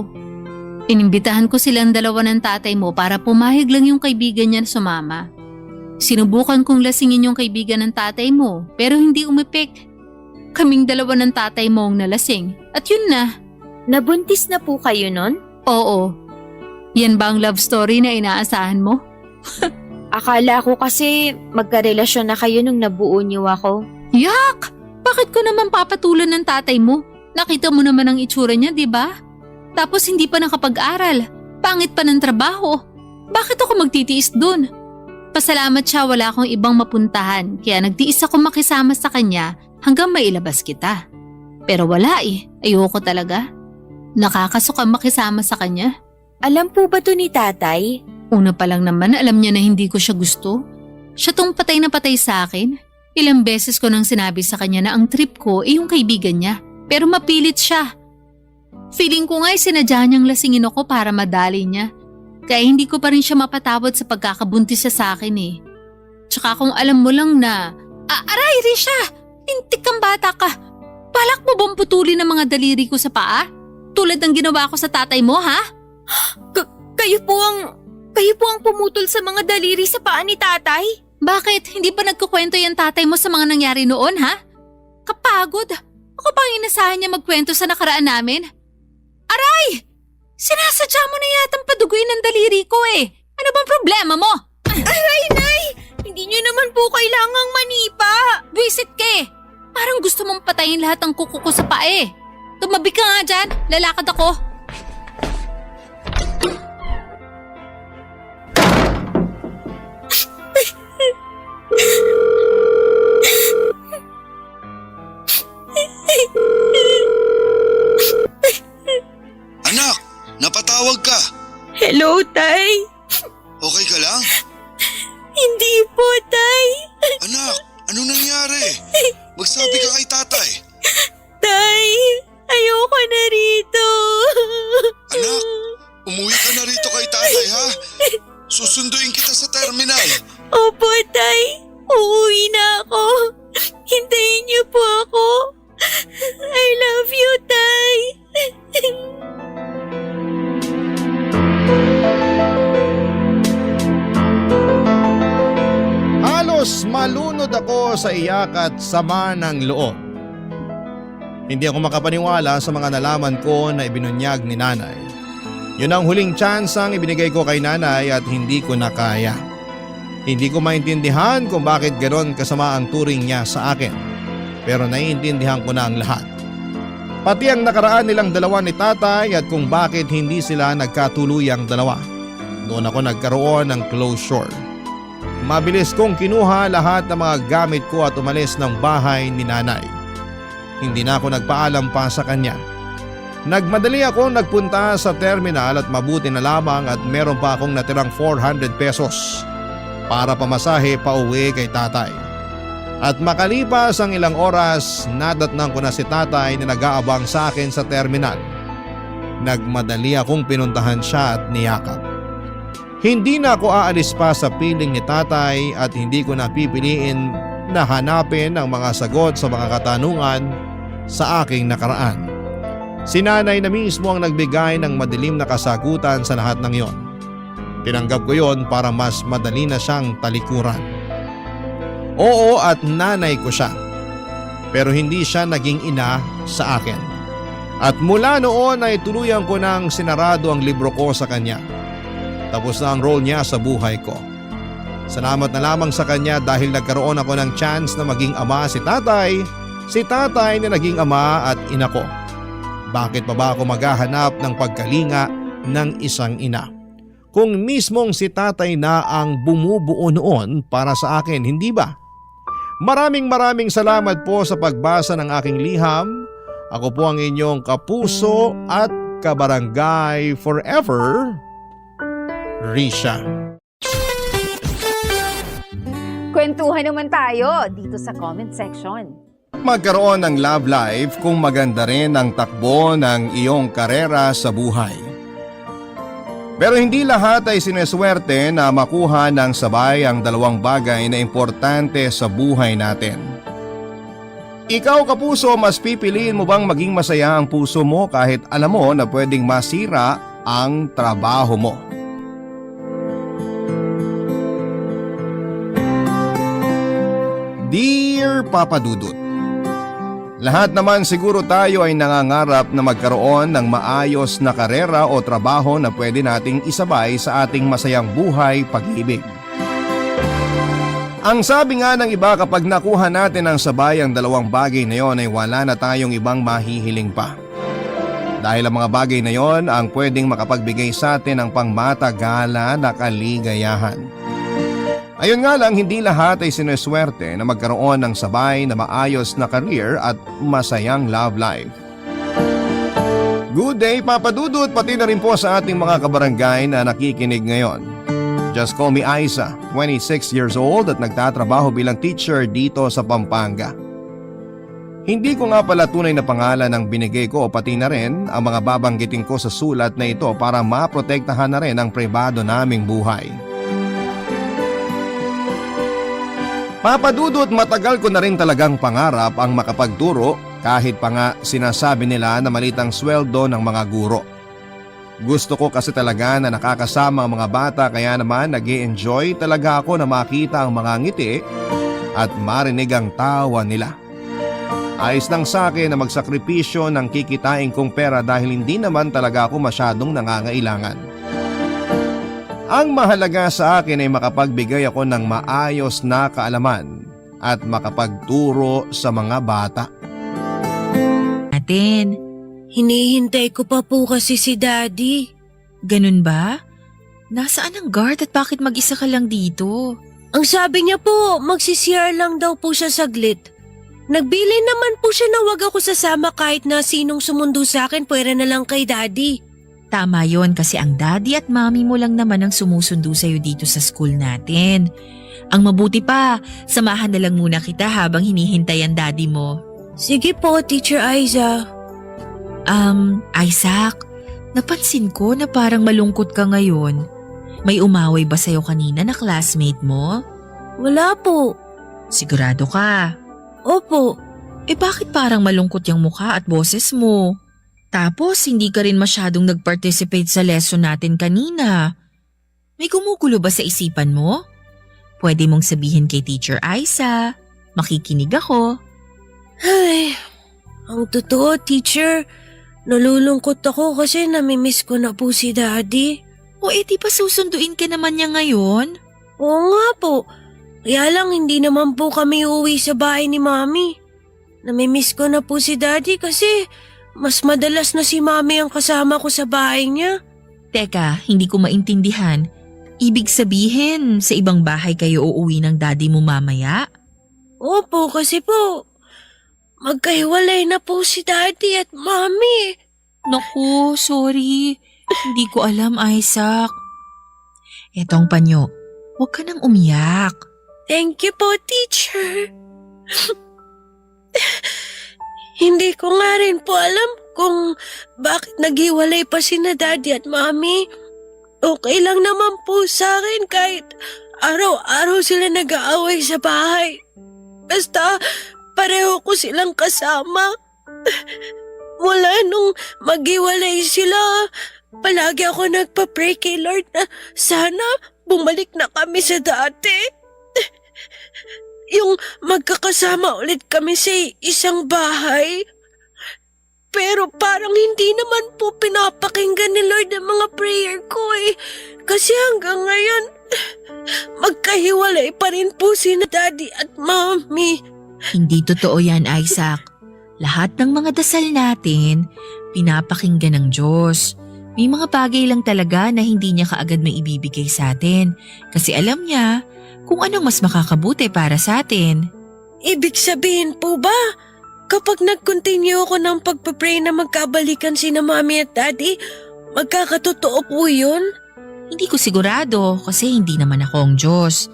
Inimbitahan ko silang dalawa ng tatay mo para pumahig lang yung kaibigan niya na sumama. Sinubukan kong lasingin yung kaibigan ng tatay mo pero hindi umepek. Kaming dalawa ng tatay mo ang nalasing. At yun na. Nabuntis na po kayo nun? Oo. Yan ba ang love story na inaasahan mo? Akala ko kasi magkarelasyon na kayo nung nabuo niyo ako. Yak! Bakit ko naman papatulan ng tatay mo? Nakita mo naman ang itsura niya, di ba? Tapos hindi pa nakapag-aral. Pangit pa ng trabaho. Bakit ako magtitiis dun? Pasalamat siya wala akong ibang mapuntahan kaya nagtiis ako makisama sa kanya hanggang mailabas kita. Pero wala ayoko talaga. Nakakasuka makisama sa kanya. Alam po ba to ni tatay? Una pa lang naman alam niya na hindi ko siya gusto. Siya tong patay na patay sa akin. Ilang beses ko nang sinabi sa kanya na ang trip ko ay yung kaibigan niya. Pero mapilit siya. Feeling ko nga'y sinadya niyang lasingin ako para madali niya. Kaya hindi ko pa rin siya mapatawad sa pagkakabuntis siya sa akin Tsaka kung alam mo lang na, aray rin siya! Lintik kang bata ka! Balak mo bang putulin ang mga daliri ko sa paa? Tulad ng ginawa ko sa tatay mo, ha? Kayo po ang pumutol sa mga daliri sa paa ni tatay? Bakit? Hindi pa nagkukwento yung tatay mo sa mga nangyari noon, ha? Kapagod! Ako pang inasahan niya magkwento sa nakaraan namin? Aray! Sinasadya mo na yatang paduguin ng daliri ko Ano bang problema mo? Aray, Nay! Hindi niyo naman po kailangang manipa! Buisit ka Parang gusto mong patayin lahat ng kuko ko sa paa Tumabi ka nga dyan, lalakad ako. Anak, napatawag ka. Hello, Tay! Okay ka lang? Hindi po, Tay! Anak, ano nangyari? Magsabi ka kay tatay. Tay! Ayoko na rito! Anak, umuwi ka na rito kay tatay ha? Susunduin kita sa terminal. Opo, Tay! Uuwi na ako! Hintayin niyo po ako! I love you, Tay! Halos malunod ako sa iyak at sama ng loob. Hindi ako makapaniwala sa mga nalaman ko na ibinunyag ni nanay. Yun ang huling chance ang ibinigay ko kay nanay at hindi ko na kaya. Hindi ko maintindihan kung bakit ganon kasama ang turing niya sa akin. Pero naiintindihan ko na ang lahat. Pati ang nakaraan nilang dalawa ni tatay at kung bakit hindi sila nagkatuluyang dalawa. Doon ako nagkaroon ng closure. Mabilis kong kinuha lahat ng mga gamit ko at umalis ng bahay ni nanay. Hindi na ako nagpaalam pa sa kanya. Nagmadali ako nagpunta sa terminal at mabuti na lamang at meron pa akong natirang 400 pesos para pamasahe pa uwi kay tatay. At makalipas ang ilang oras, nadatnang ko na si tatay na nag-aabang sa akin sa terminal. Nagmadali akong pinuntahan siya at niyakap. Hindi na ako aalis pa sa piling ni tatay at hindi ko na pipiliin na hanapin ang mga sagot sa mga katanungan sa aking nakaraan. Si nanay na mismo ang nagbigay ng madilim na kasagutan sa lahat ng yon. Tinanggap ko yon para mas madali na siyang talikuran. Oo at nanay ko siya. Pero hindi siya naging ina sa akin. At mula noon ay tuluyan ko nang sinarado ang libro ko sa kanya. Tapos na ang role niya sa buhay ko. Salamat na lamang sa kanya dahil nagkaroon ako ng chance na maging ama si tatay na naging ama at ina ko. Bakit pa ba ako maghahanap ng pagkalinga ng isang ina? Kung mismong si tatay na ang bumubuo noon para sa akin, hindi ba? Maraming salamat po sa pagbasa ng aking liham. Ako po ang inyong kapuso at kabarangay forever, Risha. Kwentuhan naman tayo dito sa comment section. Magkaroon ng love life kung maganda rin ang takbo ng iyong karera sa buhay. Pero hindi lahat ay sineswerte na makuha ng sabay ang dalawang bagay na importante sa buhay natin. Ikaw kapuso, mas pipiliin mo bang maging masaya ang puso mo kahit alam mo na pwedeng masira ang trabaho mo? Dear Papa Dudut, Lahat naman siguro tayo ay nangangarap na magkaroon ng maayos na karera o trabaho na pwede nating isabay sa ating masayang buhay pag-ibig. Ang sabi nga ng iba, kapag nakuha natin ang sabay ang dalawang bagay na yon ay wala na tayong ibang mahihiling pa. Dahil ang mga bagay na yon ang pwedeng makapagbigay sa atin ng pangmatagala na kaligayahan. Ayun nga lang, hindi lahat ay sinuswerte na magkaroon ng sabay na maayos na career at masayang love life. Good day, Papa Dudut, pati na rin po sa ating mga kabarangay na nakikinig ngayon. Just call me Aiza, 26 years old at nagtatrabaho bilang teacher dito sa Pampanga. Hindi ko nga pala tunay na pangalan ang binigay ko o pati na rin ang mga babanggitin ko sa sulat na ito para maprotektahan na rin ang pribado naming buhay. Papa Dudut, matagal ko na rin talagang pangarap ang makapagturo kahit pa nga sinasabi nila na maliit ang sweldo ng mga guro. Gusto ko kasi talaga na nakakasama ang mga bata kaya naman nag-e-enjoy talaga ako na makita ang mga ngiti at marinig ang tawa nila. Ayos lang sa akin na magsakripisyo ng kikitain kong pera dahil hindi naman talaga ako masyadong nangangailangan. Ang mahalaga sa akin ay makapagbigay ako ng maayos na kaalaman at makapagturo sa mga bata. Hinihintay ko pa po kasi si Daddy. Ganun ba? Nasaan ang guard at bakit mag-isa ka lang dito? Ang sabi niya po, magsi-CR lang daw po siya saglit. Nagbili naman po siya na wag ako sasama kahit na sinong sumundo sa akin, pwera na lang kay Daddy. Tama yon kasi ang daddy at mommy mo lang naman ang sumusundo sa'yo dito sa school natin. Ang mabuti pa, samahan na lang muna kita habang hinihintay ang daddy mo. Sige po, Teacher Aiza. Isaac, napansin ko na parang malungkot ka ngayon. May umaway ba sa'yo kanina na classmate mo? Wala po. Sigurado ka? Opo. Bakit parang malungkot yung mukha at boses mo? Tapos hindi ka rin masyadong nag-participate sa lesson natin kanina. May gumugulo ba sa isipan mo? Pwede mong sabihin kay Teacher Aiza. Makikinig ako. Ay, ang totoo, Teacher. Nalulungkot ako kasi namimiss ko na po si Daddy. Di pa susunduin ka naman niya ngayon? Oo nga po. Kaya lang hindi naman po kami uuwi sa bahay ni Mami. Namimiss ko na po si Daddy kasi mas madalas na si Mami ang kasama ko sa bahay niya. Teka, hindi ko maintindihan. Ibig sabihin, sa ibang bahay kayo uuwi ng daddy mo mamaya? Opo, kasi po, magkahiwalay na po si Daddy at Mami. Naku, sorry. Hindi ko alam, Isaac. Eto ang panyo. Huwag ka nang umiyak. Thank you po, Teacher. Hindi ko nga rin po alam kung bakit naghiwalay pa sina Daddy at Mami. Okay lang naman po sa akin kahit araw-araw sila nag-aaway sa bahay. Basta pareho ko silang kasama. Mula nung maghiwalay sila, palagi ako nagpa-pray kay Lord na sana bumalik na kami sa dati. Yung magkakasama ulit kami sa isang bahay. Pero parang hindi naman po pinapakinggan ni Lord ang mga prayer ko eh. Kasi hanggang ngayon, magkahiwalay pa rin po sina Daddy at Mommy. Hindi totoo yan, Isaac. Lahat ng mga dasal natin, pinapakinggan ng Diyos. May mga bagay lang talaga na hindi niya kaagad may ibibigay sa atin. Kasi alam niya kung anong mas makakabuti para sa atin. Ibig sabihin po ba, kapag nag-continue ako ng pagpapray na magkabalikan sina Mommy at Daddy, magkakatotoo po yun? Hindi ko sigurado kasi hindi naman ako ang Diyos.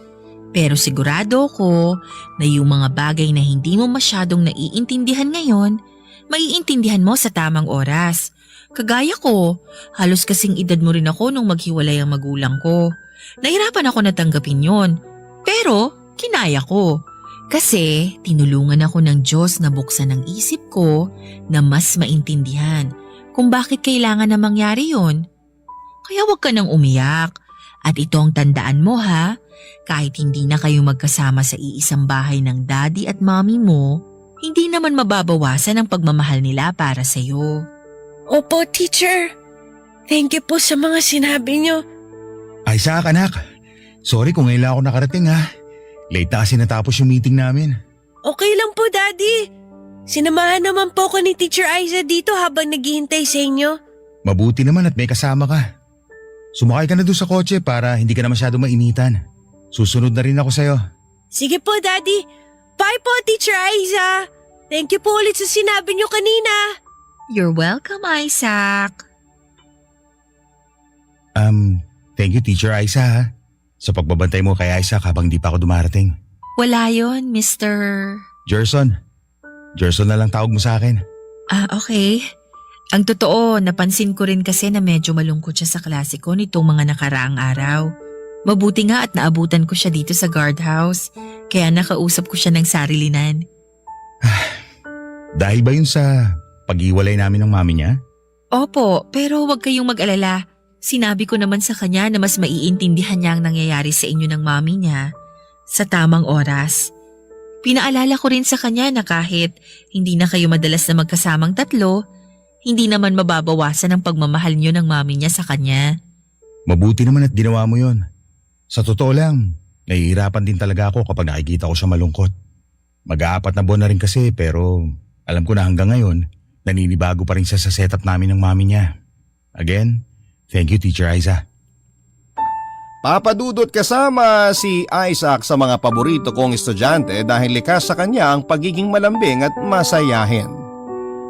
Pero sigurado ko na yung mga bagay na hindi mo masyadong naiintindihan ngayon, maiintindihan mo sa tamang oras. Kagaya ko, halos kasing edad mo rin ako nung maghiwalay ang magulang ko. Nahirapan ako na tanggapin yon. Pero kinaya ko. Kasi tinulungan ako ng Diyos na buksan ang isip ko na mas maintindihan kung bakit kailangan na mangyari yon. Kaya huwag ka nang umiyak. At ito ang tandaan mo ha, kahit hindi na kayo magkasama sa iisang bahay ng daddy at mommy mo, hindi naman mababawasan ang pagmamahal nila para sa'yo. Opo, teacher. Thank you po sa mga sinabi niyo. Ay, Isaac, anak. Sorry kung ngayon lang ako nakarating ha. Late na kasi natapos yung meeting namin. Okay lang po, Daddy. Sinamahan naman po ko ni Teacher Aiza dito habang naghihintay sa inyo. Mabuti naman at may kasama ka. Sumakay ka na doon sa kotse para hindi ka na masyado mainitan. Susunod na rin ako sa'yo. Sige po, Daddy. Bye po, Teacher Aiza. Thank you po ulit sa sinabi niyo kanina. You're welcome, Isaac. Thank you, Teacher Aiza ha. Sa pagbabantay mo kay Isaac habang di pa ako dumarating. Wala yon, Mr. Gerson. Gerson na lang tawag mo sa akin. Okay. Ang totoo, napansin ko rin kasi na medyo malungkot siya sa klase ko nitong mga nakaraang araw. Mabuti nga at naabutan ko siya dito sa guardhouse, kaya nakausap ko siya ng sarilinan. Dahil ba yun sa pag-iwalay namin ng mami niya? Opo, pero huwag kayong mag-alala. Sinabi ko naman sa kanya na mas maiintindihan niya ang nangyayari sa inyo ng mami niya sa tamang oras. Pinaalala ko rin sa kanya na kahit hindi na kayo madalas na magkasamang tatlo, hindi naman mababawasan ang pagmamahal niyo ng mami niya sa kanya. Mabuti naman at ginawa mo yun. Sa totoo lang, nahihirapan din talaga ako kapag nakikita ko siya malungkot. Mag-aapat na buwan na rin kasi pero alam ko na hanggang ngayon, naninibago pa rin siya sa setup namin ng mami niya. Again, thank you, Teacher Aiza. Papa Dudut, kasama si Isaac sa mga paborito kong estudyante dahil likas sa kanya ang pagiging malambing at masayahin.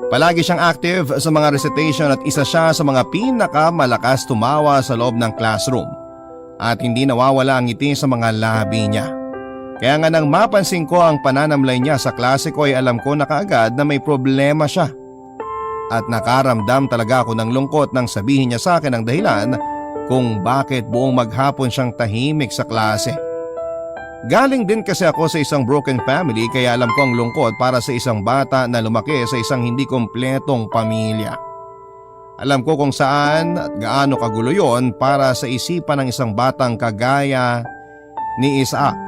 Palagi siyang active sa mga recitation at isa siya sa mga pinakamalakas tumawa sa loob ng classroom at hindi nawawala ang ngiti sa mga labi niya. Kaya nga nang mapansin ko ang pananamlay niya sa klase ko ay alam ko na kaagad na may problema siya. At nakaramdam talaga ako ng lungkot nang sabihin niya sa akin ang dahilan kung bakit buong maghapon siyang tahimik sa klase. Galing din kasi ako sa isang broken family kaya alam ko ang lungkot para sa isang bata na lumaki sa isang hindi kompletong pamilya. Alam ko kung saan at gaano kagulo yon para sa isipan ng isang batang kagaya ni Isaac.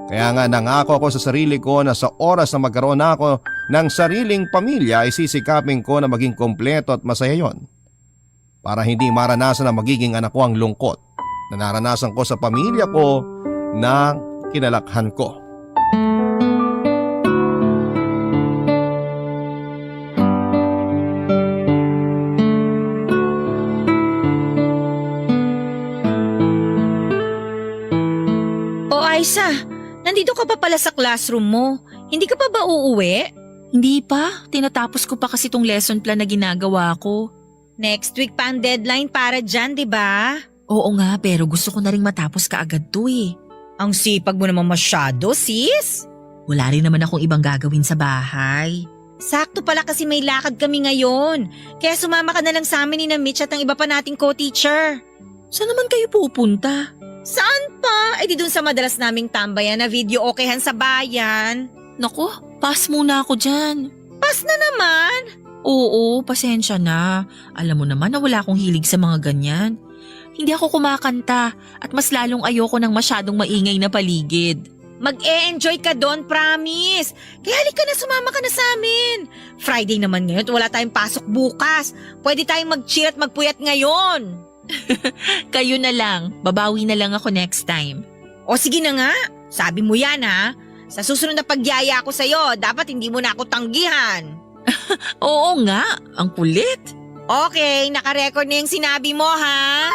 Kaya nga nangako ako sa sarili ko na sa oras na magkaroon ako ng sariling pamilya ay sisikapin ko na maging kompleto at masaya yon. Para hindi maranasan na magiging anak ko ang lungkot na naranasan ko sa pamilya ko na kinalakhan ko. O Aiza, nandito ka pa pala sa classroom mo. Hindi ka pa ba uuwi? Hindi pa, tinatapos ko pa kasi tong lesson plan na ginagawa ko. Next week pa ang deadline para dyan, di ba? Oo nga, pero gusto ko na rin matapos kaagad to eh. Ang sipag mo naman masyado, sis. Wala rin naman akong ibang gagawin sa bahay. Sakto pala kasi may lakad kami ngayon. Kaya sumama ka na lang sa amin ni na Mitch at ang iba pa nating co-teacher. Saan naman kayo pupunta? Saan pa? Di dun sa madalas naming tambayan na video okayhan sa bayan. Naku, pass muna ako dyan. Pass na naman. Oo, pasensya na. Alam mo naman na wala akong hilig sa mga ganyan. Hindi ako kumakanta at mas lalong ayoko ng masyadong maingay na paligid. Mag-e-enjoy ka doon, promise. Kaya halika na, sumama ka na sa amin. Friday naman ngayon at wala tayong pasok bukas. Pwede tayong mag-chill at magpuyat ngayon. Kayo na lang, babawi na lang ako next time. O sige na nga, sabi mo yan ha. Sa susunod na pagyaya ako sa'yo, dapat hindi mo na ako tanggihan. Oo nga, ang kulit. Okay, nakarecord na yung sinabi mo ha.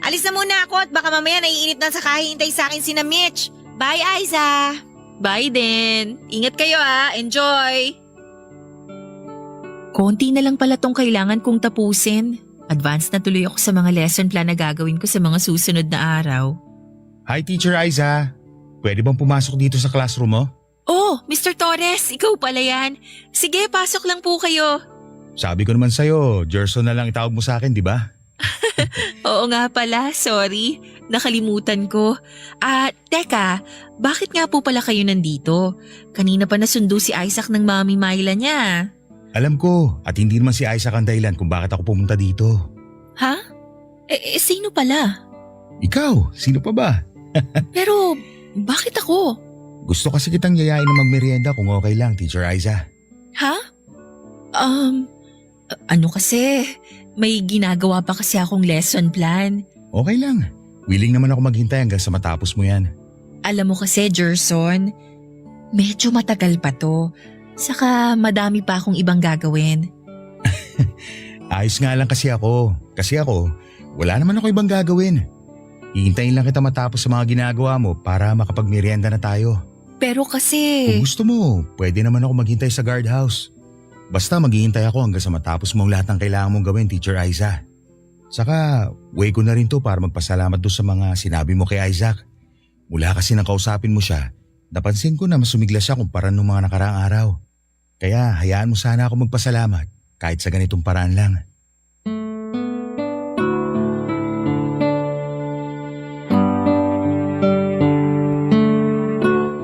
Alis na muna ako at baka mamaya naiinit na sa kahihintay sa akin si na Mitch. Bye, Aiza. Bye din. Ingat kayo ha, enjoy. Konti na lang pala tong kailangan kong tapusin. Advance na tuloy ako sa mga lesson plan na gagawin ko sa mga susunod na araw. Hi, Teacher Aiza. Pwede bang pumasok dito sa classroom mo? Oh, Mr. Torres, ikaw pala yan. Sige, pasok lang po kayo. Sabi ko naman sa'yo, Gerson na lang itawag mo sa akin, di ba? Oo nga pala, sorry. Nakalimutan ko. Teka, bakit nga po pala kayo nandito? Kanina pa nasundo si Isaac ng Mami Myla niya. Alam ko, at hindi naman si Isaac ang dahilan kung bakit ako pumunta dito. Ha? Sino pala? Ikaw, sino pa ba? Pero, bakit ako? Gusto kasi kitang yayain na magmerienda kung okay lang, Teacher Aiza. Ha? Ano kasi, may ginagawa pa kasi akong lesson plan. Okay lang. Willing naman ako maghintay hanggang sa matapos mo yan. Alam mo kasi, Gerson, medyo matagal pa to. Saka madami pa akong ibang gagawin. Ayos nga lang kasi ako. Kasi ako, wala naman ako ibang gagawin. Hihintayin lang kita matapos sa mga ginagawa mo para makapagmerienda na tayo. Pero kasi… Kung gusto mo, pwede naman ako maghintay sa guardhouse. Basta maghihintay ako hanggang sa matapos mong lahat ng kailangan mong gawin, Teacher Aiza. Saka, way ko na rin to para magpasalamat doon sa mga sinabi mo kay Isaac. Mula kasi nang kausapin mo siya, napansin ko na mas sumigla siya kumpara nung mga nakaraang araw. Kaya hayaan mo sana ako magpasalamat kahit sa ganitong paraan lang.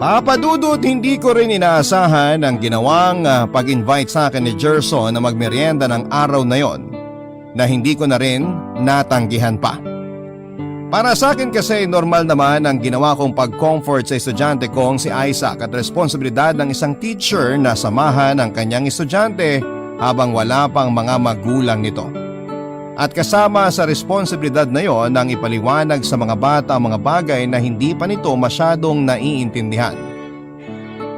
Papa Dudut, hindi ko rin inaasahan ang ginawang pag-invite sa akin ni Gerson na magmerienda ng araw na yon na hindi ko na rin natanggihan pa. Para sa akin kasi normal naman ang ginawa kong pag-comfort sa estudyante kong si Isaac at responsibilidad ng isang teacher na samahan ang kanyang estudyante habang wala pang mga magulang nito. At kasama sa responsibilidad na yon ang ipaliwanag sa mga bata ang mga bagay na hindi pa nito masyadong naiintindihan.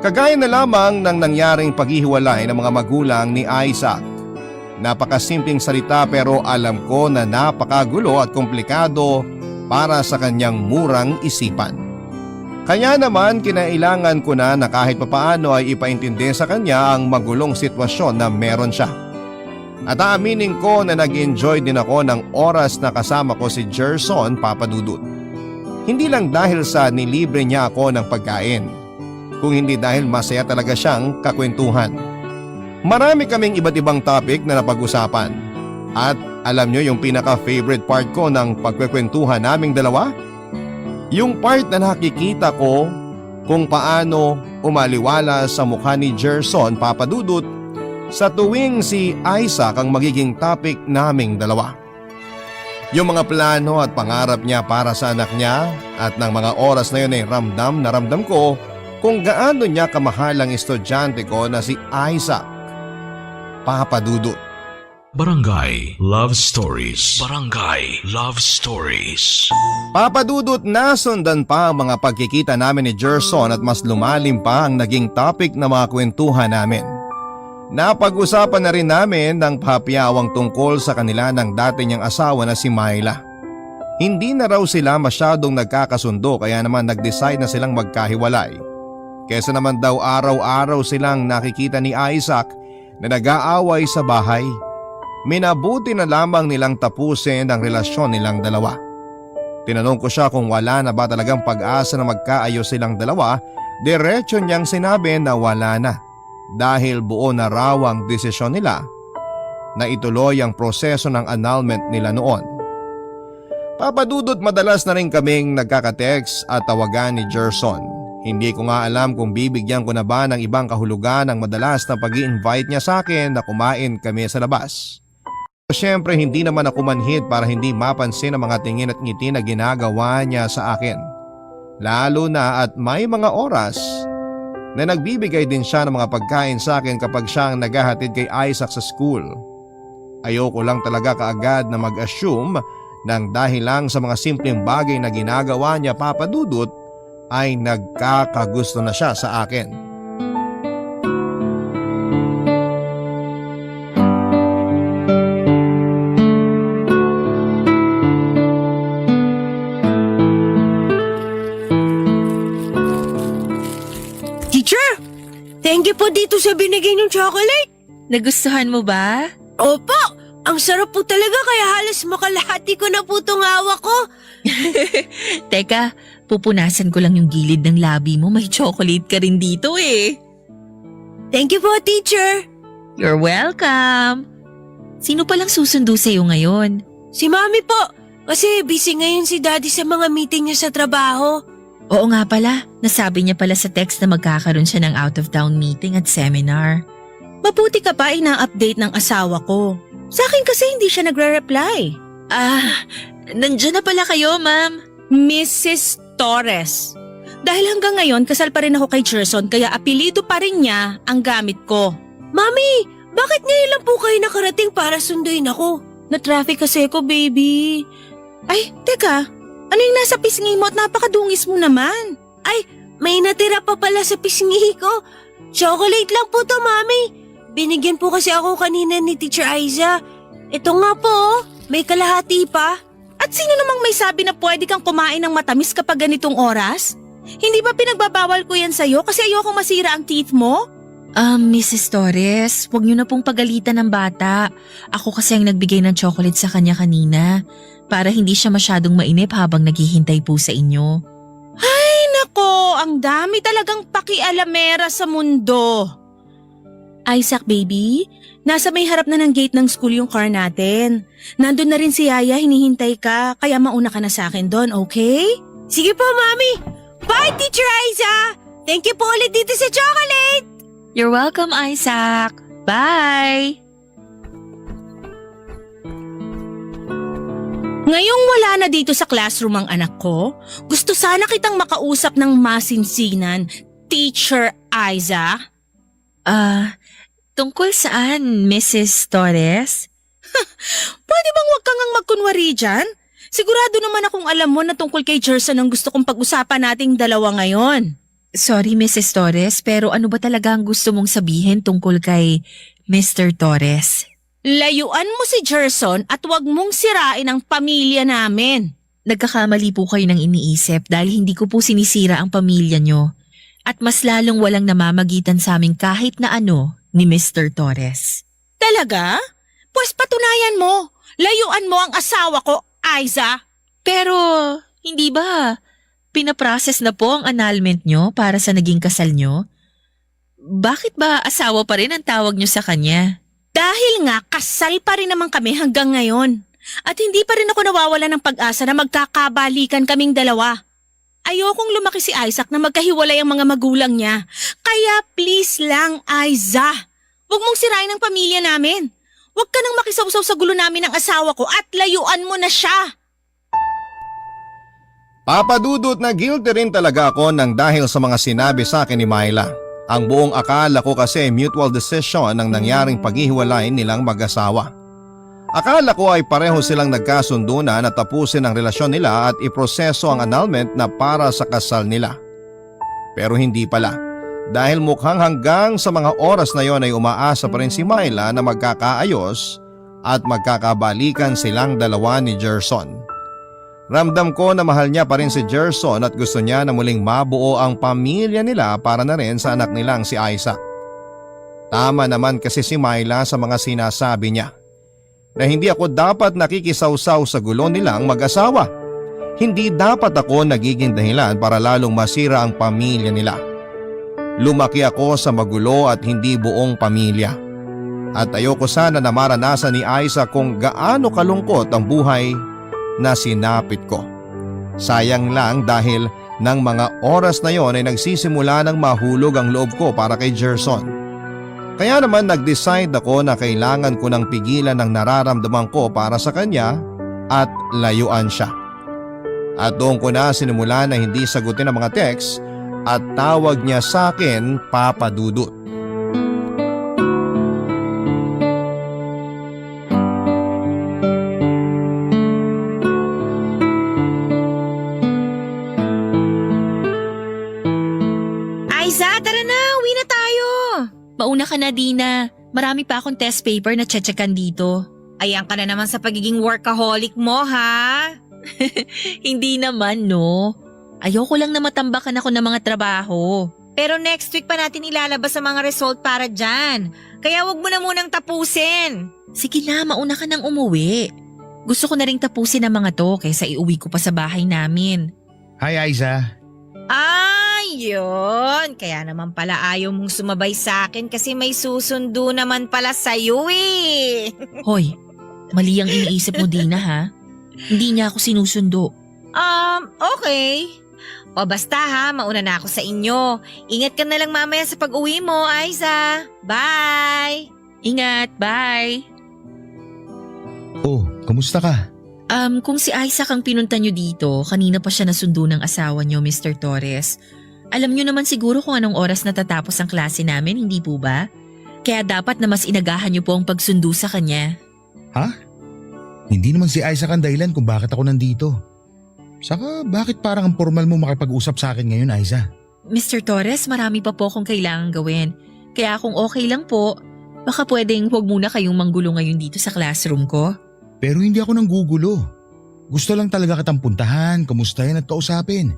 Kagaya na lamang ng nangyaring paghihiwalay ng mga magulang ni Isaac. Napakasimpleng salita pero alam ko na napakagulo at komplikado para sa kanyang murang isipan. Kaya naman kinailangan ko na kahit papaano ay ipaintindi sa kanya ang magulong sitwasyon na meron siya. At aaminin ko na nag-enjoy din ako ng oras na kasama ko si Gerson, Papa Dudut. Hindi lang dahil sa nilibre niya ako ng pagkain, kung hindi dahil masaya talaga siyang kakwentuhan. Marami kaming iba't ibang topic na napag-usapan. At alam nyo yung pinaka-favorite part ko ng pagkwekwentuhan naming dalawa? Yung part na nakikita ko kung paano umaliwala sa mukha ni Gerson, Papa Dudut, sa tuwing si Isaac ang magiging topic naming dalawa. Yung mga plano at pangarap niya para sa anak niya at ng mga oras na yun ay ramdam na ramdam ko kung gaano niya kamahal ang estudyante ko na si Isaac, Papa Dudut. Barangay Love Stories. Barangay Love Stories. Papa Dudut, nasundan pa ang mga pagkikita namin ni Gerson at mas lumalim pa ang naging topic na mga kwentuhan namin. Napag-usapan na rin namin ng papiyawang tungkol sa kanila ng dati niyang asawa na si Myla. Hindi na raw sila masyadong nagkakasundo kaya naman nag-decide na silang magkahiwalay. Kesa naman daw araw-araw silang nakikita ni Isaac na nag-aaway sa bahay. Minabuti na lamang nilang tapusin ang relasyon nilang dalawa. Tinanong ko siya kung wala na ba talagang pag-asa na magkaayos silang dalawa, diretso niyang sinabi na wala na. Dahil buo na raw ang desisyon nila na ituloy ang proseso ng annulment nila noon. Papa Dudut, madalas na rin kaming nagkaka-text at tawagan ni Gerson. Hindi ko nga alam kung bibigyan ko na ba ng ibang kahulugan ang madalas na pag-i-invite niya sa akin na kumain kami sa labas. Siyempre hindi naman ako manhid para hindi mapansin ang mga tingin at ngiti na ginagawa niya sa akin. Lalo na at may mga oras na nagbibigay din siya ng mga pagkain sa akin kapag siya ang naghahatid kay Isaac sa school. Ayoko lang talaga kaagad na mag-assume nang dahil lang sa mga simpleng bagay na ginagawa niya, Papa Dudut, ay nagkakagusto na siya sa akin. Thank you po dito sa binigay ng chocolate. Nagustuhan mo ba? Opo, ang sarap po talaga kaya halos makalahati ko na po itong hawak ko. Teka, pupunasan ko lang yung gilid ng labi mo. May chocolate ka rin dito eh. Thank you po, teacher. You're welcome. Sino palang susundo sa'yo ngayon? Si Mami po, kasi busy ngayon si Daddy sa mga meeting niya sa trabaho. Oo nga pala, nasabi niya pala sa text na magkakaroon siya ng out-of-town meeting at seminar. Mabuti ka pa ina-update ng asawa ko. Sa akin kasi hindi siya nagre-reply. Nandiyan na pala kayo, ma'am. Mrs. Torres, Dahil hanggang ngayon kasal pa rin ako kay Gerson kaya apelido pa rin niya ang gamit ko. Mami, bakit ngayon lang po kayo nakarating para sunduin ako? Na-traffic kasi ako, baby. Ay, teka. Ano yung nasa pisngi mo at napakadungis mo naman? May natira pa pala sa pisngi ko. Chocolate lang po to, Mami. Binigyan po kasi ako kanina ni Teacher Aiza. Ito nga po, may kalahati pa. At sino namang may sabi na pwede kang kumain ng matamis kapag ganitong oras? Hindi ba pinagbabawal ko yan sa'yo kasi ayokong masira ang teeth mo? Mrs. Torres, huwag niyo na pong pagalitan ng bata. Ako kasi ang nagbigay ng chocolate sa kanya kanina para hindi siya masyadong mainip habang naghihintay po sa inyo. Ay nako, ang dami talagang pakialamera sa mundo. Isaac baby, nasa may harap na ng gate ng school yung car natin. Nandun na rin si Yaya, hinihintay ka, kaya mauna ka na sa akin doon, okay? Sige po, Mami. Bye, Teacher Aiza. Thank you po ulit dito sa chocolate. You're welcome, Isaac. Bye! Ngayong wala na dito sa classroom ang anak ko, gusto sana kitang makausap ng masinsinan, Teacher Aiza. Tungkol saan, Mrs. Torres? Pwede bang wag kang magkunwari dyan? Sigurado naman akong alam mo na tungkol kay Gerson ang gusto kong pag-usapan nating dalawa ngayon. Sorry, Mrs. Torres, pero ano ba talaga ang gusto mong sabihin tungkol kay Mr. Torres? Layuan mo si Gerson at wag mong sirain ang pamilya namin. Nagkakamali po kayo ng iniisip dahil hindi ko po sinisira ang pamilya nyo. At mas lalong walang namamagitan sa amin kahit na ano ni Mr. Torres. Talaga? Pues patunayan mo. Layuan mo ang asawa ko, Aiza. Pero, hindi ba pinaprocess na po ang annulment nyo para sa naging kasal nyo? Bakit ba asawa pa rin ang tawag nyo sa kanya? Dahil nga kasal pa rin naman kami hanggang ngayon. At hindi pa rin ako nawawala ng pag-asa na magkakabalikan kaming dalawa. Ayokong lumaki si Isaac na magkahiwalay ang mga magulang niya. Kaya please lang, Aiza. Huwag mong sirain ang pamilya namin. Huwag ka nang makisawsaw sa gulo namin ng asawa ko at layuan mo na siya. Papadudot na guilty rin talaga ako nang dahil sa mga sinabi sa akin ni Myla. Ang buong akala ko kasi mutual decision ang nangyaring paghihiwalay nilang mag-asawa. Akala ko ay pareho silang nagkasundo na tapusin ang relasyon nila at iproseso ang annulment na para sa kasal nila. Pero hindi pala. Dahil mukhang hanggang sa mga oras na yon ay umaasa pa rin si Myla na magkakaayos at magkakabalikan silang dalawa ni Gerson. Ramdam ko na mahal niya pa rin si Gerson at gusto niya na muling mabuo ang pamilya nila para na rin sa anak nilang si Isaac. Tama naman kasi si Myla sa mga sinasabi niya na hindi ako dapat nakikisawsaw sa gulo nilang mag-asawa. Hindi dapat ako nagiging dahilan para lalong masira ang pamilya nila. Lumaki ako sa magulo at hindi buong pamilya. At ayoko sana na maranasan ni Isaac kung gaano kalungkot ang buhay na sinapit ko. Sayang lang dahil ng mga oras na yon ay nagsisimula ng mahulog ang loob ko para kay Gerson. Kaya naman nag-decide ako na kailangan ko ng pigilan ang nararamdaman ko para sa kanya at layuan siya. At doon ko na sinimula na hindi sagutin ang mga text at tawag niya sa akin Papa Dudut. Aiza, tara na, uwi na tayo. Mauna ka na, Dina. Marami pa akong test paper na tsetsekan dito. Ayan ka na naman sa pagiging workaholic mo, ha? Hindi naman, no. Ayoko lang na matambakan ako ng mga trabaho. Pero next week pa natin ilalabas ang mga result para dyan. Kaya wag mo na munang tapusin. Sige na, mauna ka nang umuwi. Gusto ko na ring tapusin ang mga to kaysa iuwi ko pa sa bahay namin. Hi, Aiza. Ayun. Kaya naman pala ayaw mong sumabay sa akin kasi may susundo naman pala sa'yo eh. Hoy, mali ang iniisip mo, Dina, ha? Hindi niya ako sinusundo. Okay. O basta ha, mauna na ako sa inyo. Ingat ka na lang mamaya sa pag-uwi mo, Aiza. Bye! Ingat, bye! Oh, kamusta ka? Kung si Isaac ang pinunta nyo dito, kanina pa siya nasundo ng asawa nyo, Mr. Torres. Alam nyo naman siguro kung anong oras natatapos ang klase namin, hindi po ba? Kaya dapat na mas inagahan nyo po ang pagsundo sa kanya. Ha? Hindi naman si Isaac ang dahilan kung bakit ako nandito. Saka bakit parang ang formal mo makipag-usap sa akin ngayon, Aiza? Mr. Torres, marami pa po akong kailangan gawin. Kaya kung okay lang po, baka pwedeng huwag muna kayong manggulo ngayon dito sa classroom ko. Pero hindi ako nanggugulo. Gusto lang talaga kitang puntahan, kamustahin at kausapin.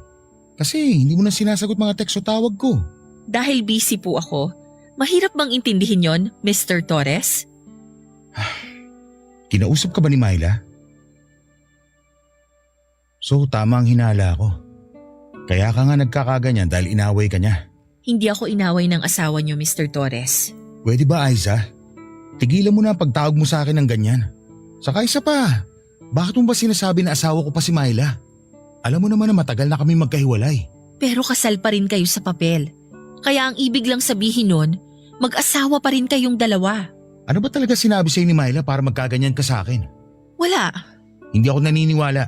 Kasi hindi mo na sinasagot mga text o tawag ko. Dahil busy po ako, mahirap bang intindihin yon, Mr. Torres? Kinausap ka ba ni Myla? So tama ang hinala ko. Kaya ka nga nagkakaganyan dahil inaway ka niya. Hindi ako inaway ng asawa niyo, Mr. Torres. Pwede ba, Aiza? Tigilan mo na ang pagtawag mo sa akin ng ganyan. Saka isa pa, bakit mo ba sinasabi na asawa ko pa si Myla? Alam mo naman na matagal na kami magkahiwalay. Pero kasal pa rin kayo sa papel. Kaya ang ibig lang sabihin nun, mag-asawa pa rin kayong dalawa. Ano ba talaga sinabi sa'yo ni Myla para magkaganyan ka sa akin? Wala. Hindi ako naniniwala.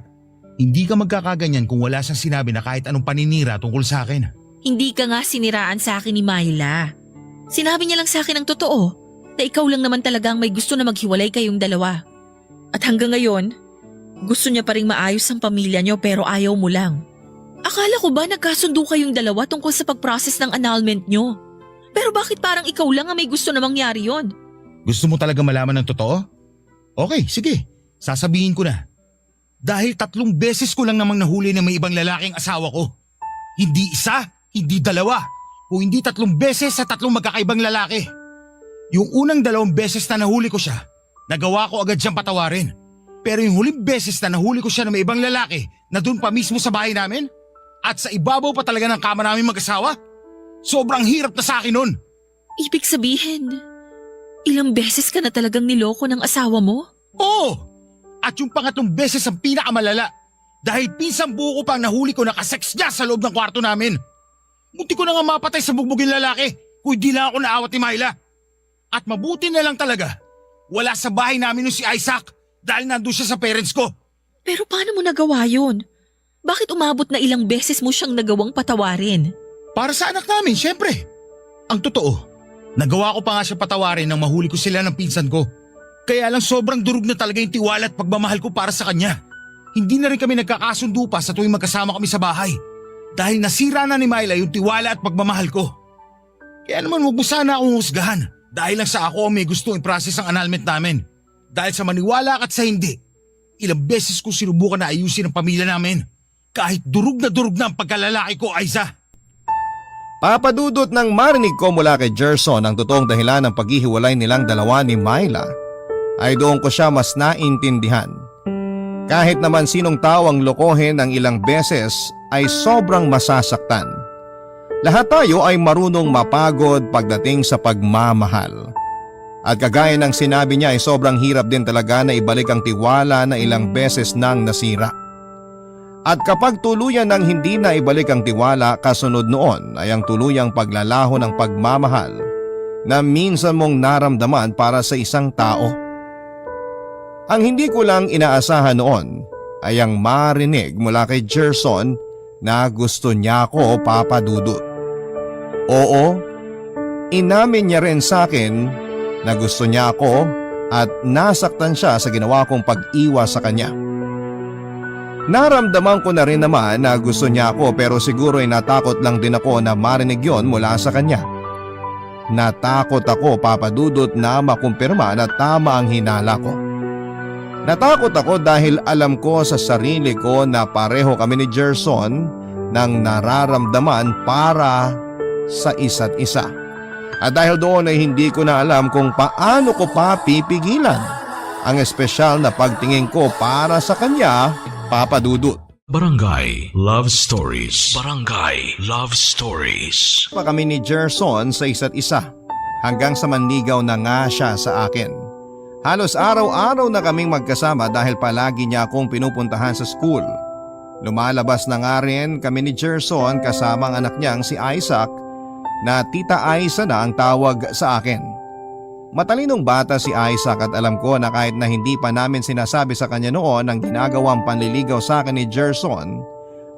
Hindi ka magkakaganyan kung wala siyang sinabi na kahit anong paninira tungkol sa akin. Hindi ka nga siniraan sa akin ni Myla. Sinabi niya lang sa akin ang totoo, na ikaw lang naman talaga ang may gusto na maghiwalay kayong dalawa. At hanggang ngayon, gusto niya pa rin maayos ang pamilya niyo pero ayaw mo lang. Akala ko ba nagkasundo kayong dalawa tungkol sa pag-process ng annulment niyo? Pero bakit parang ikaw lang ang may gusto na mangyari yon? Gusto mo talaga malaman ng totoo? Okay, sige. Sasabihin ko na. Dahil 3 beses ko lang namang nahuli na may ibang lalaking asawa ko. Hindi isa, hindi dalawa. Kung hindi 3 beses sa 3 magkakaibang lalaki. Yung unang 2 beses na nahuli ko siya, nagawa ko agad siyang patawarin. Pero yung huling beses na nahuli ko siya na may ibang lalaki na doon pa mismo sa bahay namin at sa ibabaw pa talaga ng kama namin mag-asawa, sobrang hirap na sa akin nun. Ibig sabihin, ilang beses ka na talagang niloko ng asawa mo? Oo! At yung pangatlong beses ang pinakamalala dahil pinsang buo ko pang nahuli ko nakasex niya sa loob ng kwarto namin. Munti ko na nga mapatay sa bugbugin lalaki kung hindi lang ako naawat ni Myla. At mabuti na lang talaga, wala sa bahay namin yung si Isaac dahil nandun siya sa parents ko. Pero paano mo nagawa yun? Bakit umabot na ilang beses mo siyang nagawang patawarin? Para sa anak namin, syempre. Ang totoo, nagawa ko pa nga siya patawarin nang mahuli ko sila ng pinsan ko. Kaya lang sobrang durog na talaga yung tiwala at pagmamahal ko para sa kanya. Hindi na rin kami nagkakasundo pa sa tuwing magkasama kami sa bahay. Dahil nasira na ni Myla yung tiwala at pagmamahal ko. Kaya naman huwag mo sana akong husgahan. Dahil lang sa ako may gustong i-process ang annulment namin. Dahil sa maniwala at sa hindi, ilang beses ko sinubukan na ayusin ang pamilya namin. Kahit durog na ang pagkalalaki ko, Aiza. Papadudot nang marinig ko mula kay Gerson ang totoong dahilan ng paghihiwalay nilang dalawa ni Myla, ay doon ko siya mas naintindihan. Kahit naman sinong tao ang lokohin ng ilang beses ay sobrang masasaktan. Lahat tayo ay marunong mapagod pagdating sa pagmamahal. At kagaya ng sinabi niya ay sobrang hirap din talaga na ibalik ang tiwala na ilang beses nang nasira. At kapag tuluyan nang hindi na ibalik ang tiwala, kasunod noon ay ang tuluyang paglalaho ng pagmamahal na minsan mong naramdaman para sa isang tao. Ang hindi ko lang inaasahan noon ay ang marinig mula kay Gerson na gusto niya ako, Papa Dudut. Oo, inamin niya rin sa akin na gusto niya ako at nasaktan siya sa ginawa kong pag-iwas sa kanya. Naramdaman ko na rin naman na gusto niya ako pero siguro ay natakot lang din ako na marinig yon mula sa kanya. Natakot ako, Papa Dudut, na makumpirma na tama ang hinala ko. Natakot ako dahil alam ko sa sarili ko na pareho kami ni Gerson ng nararamdaman para sa isa't isa. At dahil doon ay hindi ko na alam kung paano ko pa pipigilan ang espesyal na pagtingin ko para sa kanya, Papa Dudut. Barangay Love Stories. Barangay Love Stories. Pa kami ni Gerson sa isa't isa hanggang sa manligaw na nga siya sa akin. Halos araw-araw na kaming magkasama dahil palagi niya akong pinupuntahan sa school. Lumalabas na nga rin kami ni Gerson kasama ang anak niyang si Isaac na Tita Aiza na ang tawag sa akin. Matalinong bata si Isaac at alam ko na kahit na hindi pa namin sinasabi sa kanya noon ang ginagawang panliligaw sa akin ni Gerson,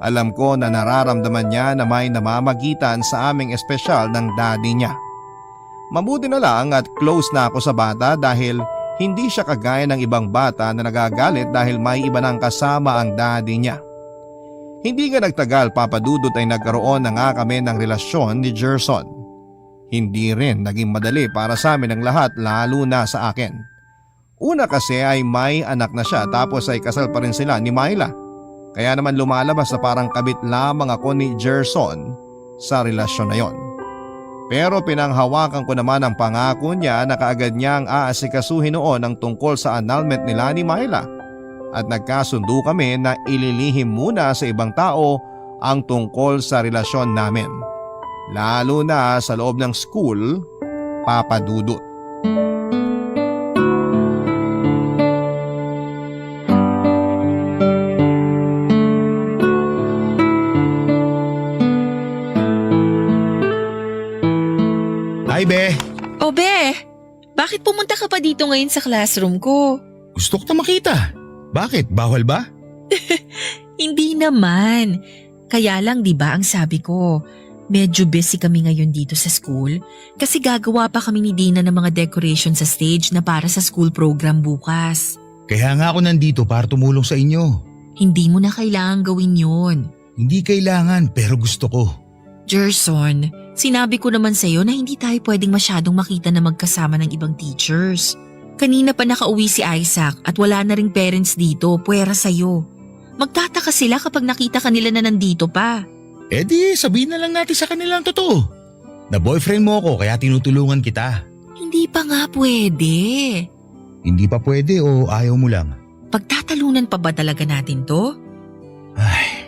alam ko na nararamdaman niya na may namamagitan sa aming espesyal ng daddy niya. Mabuti na lang at close na ako sa bata dahil hindi siya kagaya ng ibang bata na nagagalit dahil may iba nang kasama ang daddy niya. Hindi nga nagtagal, Papa Dudut, ay nagkaroon na nga kami ng relasyon ni Gerson. Hindi rin naging madali para sa amin ang lahat, lalo na sa akin. Una kasi ay may anak na siya tapos ay kasal pa rin sila ni Myla. Kaya naman lumalabas na parang kabit lamang ako ni Gerson sa relasyon na yon. Pero pinanghawakan ko naman ang pangako niya na kaagad niyang aasikasuhin noon ang tungkol sa annulment nila ni Myla. At nagkasundo kami na ililihim muna sa ibang tao ang tungkol sa relasyon namin. Lalo na sa loob ng school, Papa Dudut. Hi, Be! O Be, bakit pumunta ka pa dito ngayon sa classroom ko? Gusto ko makita. Bakit? Bawal ba? Hindi naman. Kaya lang 'di ba ang sabi ko, medyo busy kami ngayon dito sa school kasi gagawa pa kami ni Dina ng mga decoration sa stage na para sa school program bukas. Kaya nga ako nandito para tumulong sa inyo. Hindi mo na kailangan gawin yun. Hindi kailangan pero gusto ko. Gerson, sinabi ko naman sa'yo na hindi tayo pwedeng masyadong makita na magkasama ng ibang teachers. Kanina pa nakauwi si Isaac at wala na ring parents dito, puwera sa'yo. Magtataka sila kapag nakita kanila na nandito pa. Eh di sabihin na lang natin sa kanila ang totoo. Na boyfriend mo ako kaya tinutulungan kita. Hindi pa nga pwede. Hindi pa pwede o ayaw mo lang? Pagtatalunan pa ba talaga natin to? Ay,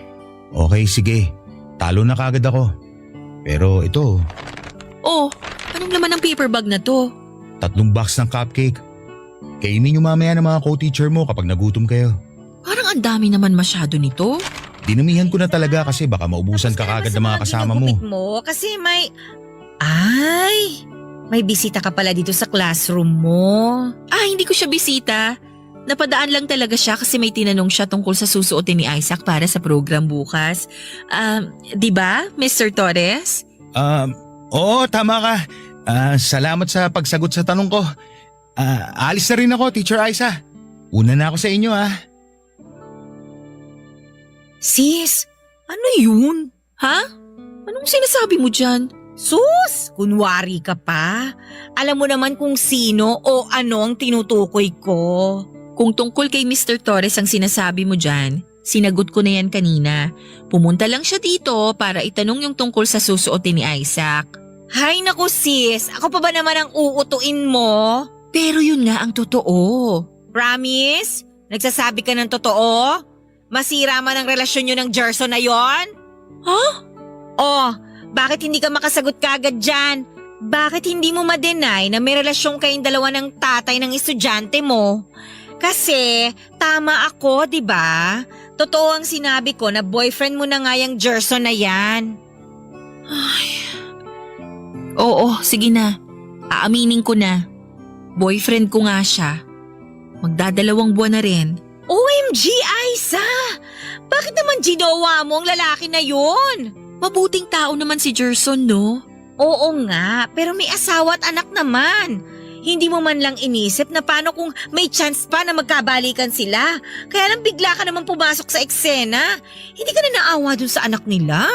okay sige. Talo na kagad ako. Pero ito, Oh, anong laman ng paper bag na to? 3 box ng cupcake. Kainin niyo mamaya ng mga co-teacher mo kapag nagutom kayo. Parang ang dami naman masyado nito. Dinamihan ko na talaga kasi baka maubusan ka kagad ng mga kasama mo. mo kasi may... Ay! May bisita ka pala dito sa classroom mo. Ah, hindi ko siya bisita. Napadaan lang talaga siya kasi may tinanong siya tungkol sa susuotin ni Isaac para sa program bukas. Di ba, Mr. Torres? Oo, tama ka. Salamat sa pagsagot sa tanong ko. Alis na rin ako, Teacher Aiza. Una na ako sa inyo Sis, ano yun? Ha? Anong sinasabi mo dyan? Sus, kunwari ka pa. Alam mo naman kung sino o ano ang tinutukoy ko. Kung tungkol kay Mr. Torres ang sinasabi mo dyan, sinagot ko na yan kanina. Pumunta lang siya dito para itanong yung tungkol sa susuotin ni Isaac. Hay naku sis, ako pa ba naman ang uutuin mo? Pero yun nga ang totoo. Promise? Nagsasabi ka ng totoo? Masira man ang relasyon nyo ng Gerson na yon? Huh? Oh, bakit hindi ka makasagot kagad dyan? Bakit hindi mo ma-deny na may relasyon kayong dalawa ng tatay ng estudyante mo? Kasi tama ako, di ba? Totoo ang sinabi ko na boyfriend mo na nga yung Gerson na yan. Oo, sige na. Aaminin ko na. Boyfriend ko nga siya. Magdadalawang buwan na rin. OMG, Aiza! Bakit naman ginawa mo ang lalaki na yun? Mabuting tao naman si Gerson, no? Oo nga, pero may asawa at anak naman. Hindi mo man lang inisip na paano kung may chance pa na magkabalikan sila. Kaya lang bigla ka naman pumasok sa eksena. Hindi ka na naawa dun sa anak nila.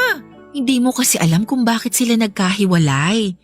Hindi mo kasi alam kung bakit sila nagkahiwalay.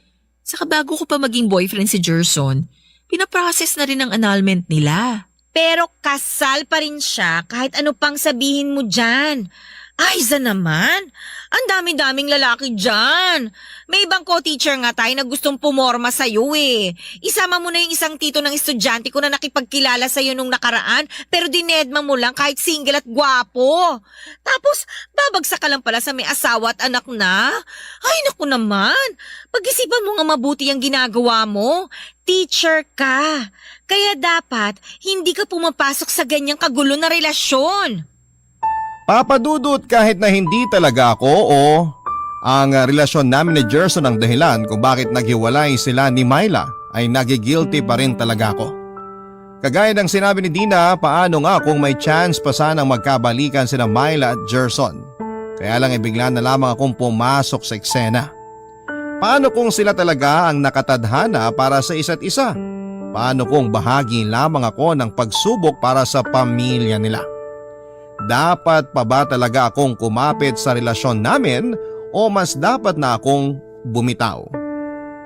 Saka bago ko pa maging boyfriend si Gerson, pinaprocess na rin ang annulment nila. Pero kasal pa rin siya kahit ano pang sabihin mo dyan. Aiza naman, ang dami-daming lalaki dyan. May ibang co-teacher nga tayo na gustong pumorma sa'yo eh. Isama mo na yung isang tito ng estudyante ko na nakipagkilala sa'yo nung nakaraan pero dinedma mo lang kahit single at gwapo. Tapos babagsak ka lang pala sa may asawa at anak na. Ay naku naman, pag-isipan mo nga mabuti ang ginagawa mo. Teacher ka, kaya dapat hindi ka pumapasok sa ganyang kagulo na relasyon. Papa Dudut, kahit na hindi talaga ako o ang relasyon namin ni Gerson ang dahilan kung bakit naghiwalay sila ni Myla, ay nagigilty pa rin talaga ako. Kagaya ng sinabi ni Dina, paano nga kung may chance pa sanang magkabalikan sina Myla at Gerson? Kaya lang bigla na lamang akong pumasok sa eksena. Paano kung sila talaga ang nakatadhana para sa isa't isa? Paano kung bahagi lamang ako ng pagsubok para sa pamilya nila? Dapat pa ba talaga akong kumapit sa relasyon namin o mas dapat na akong bumitaw?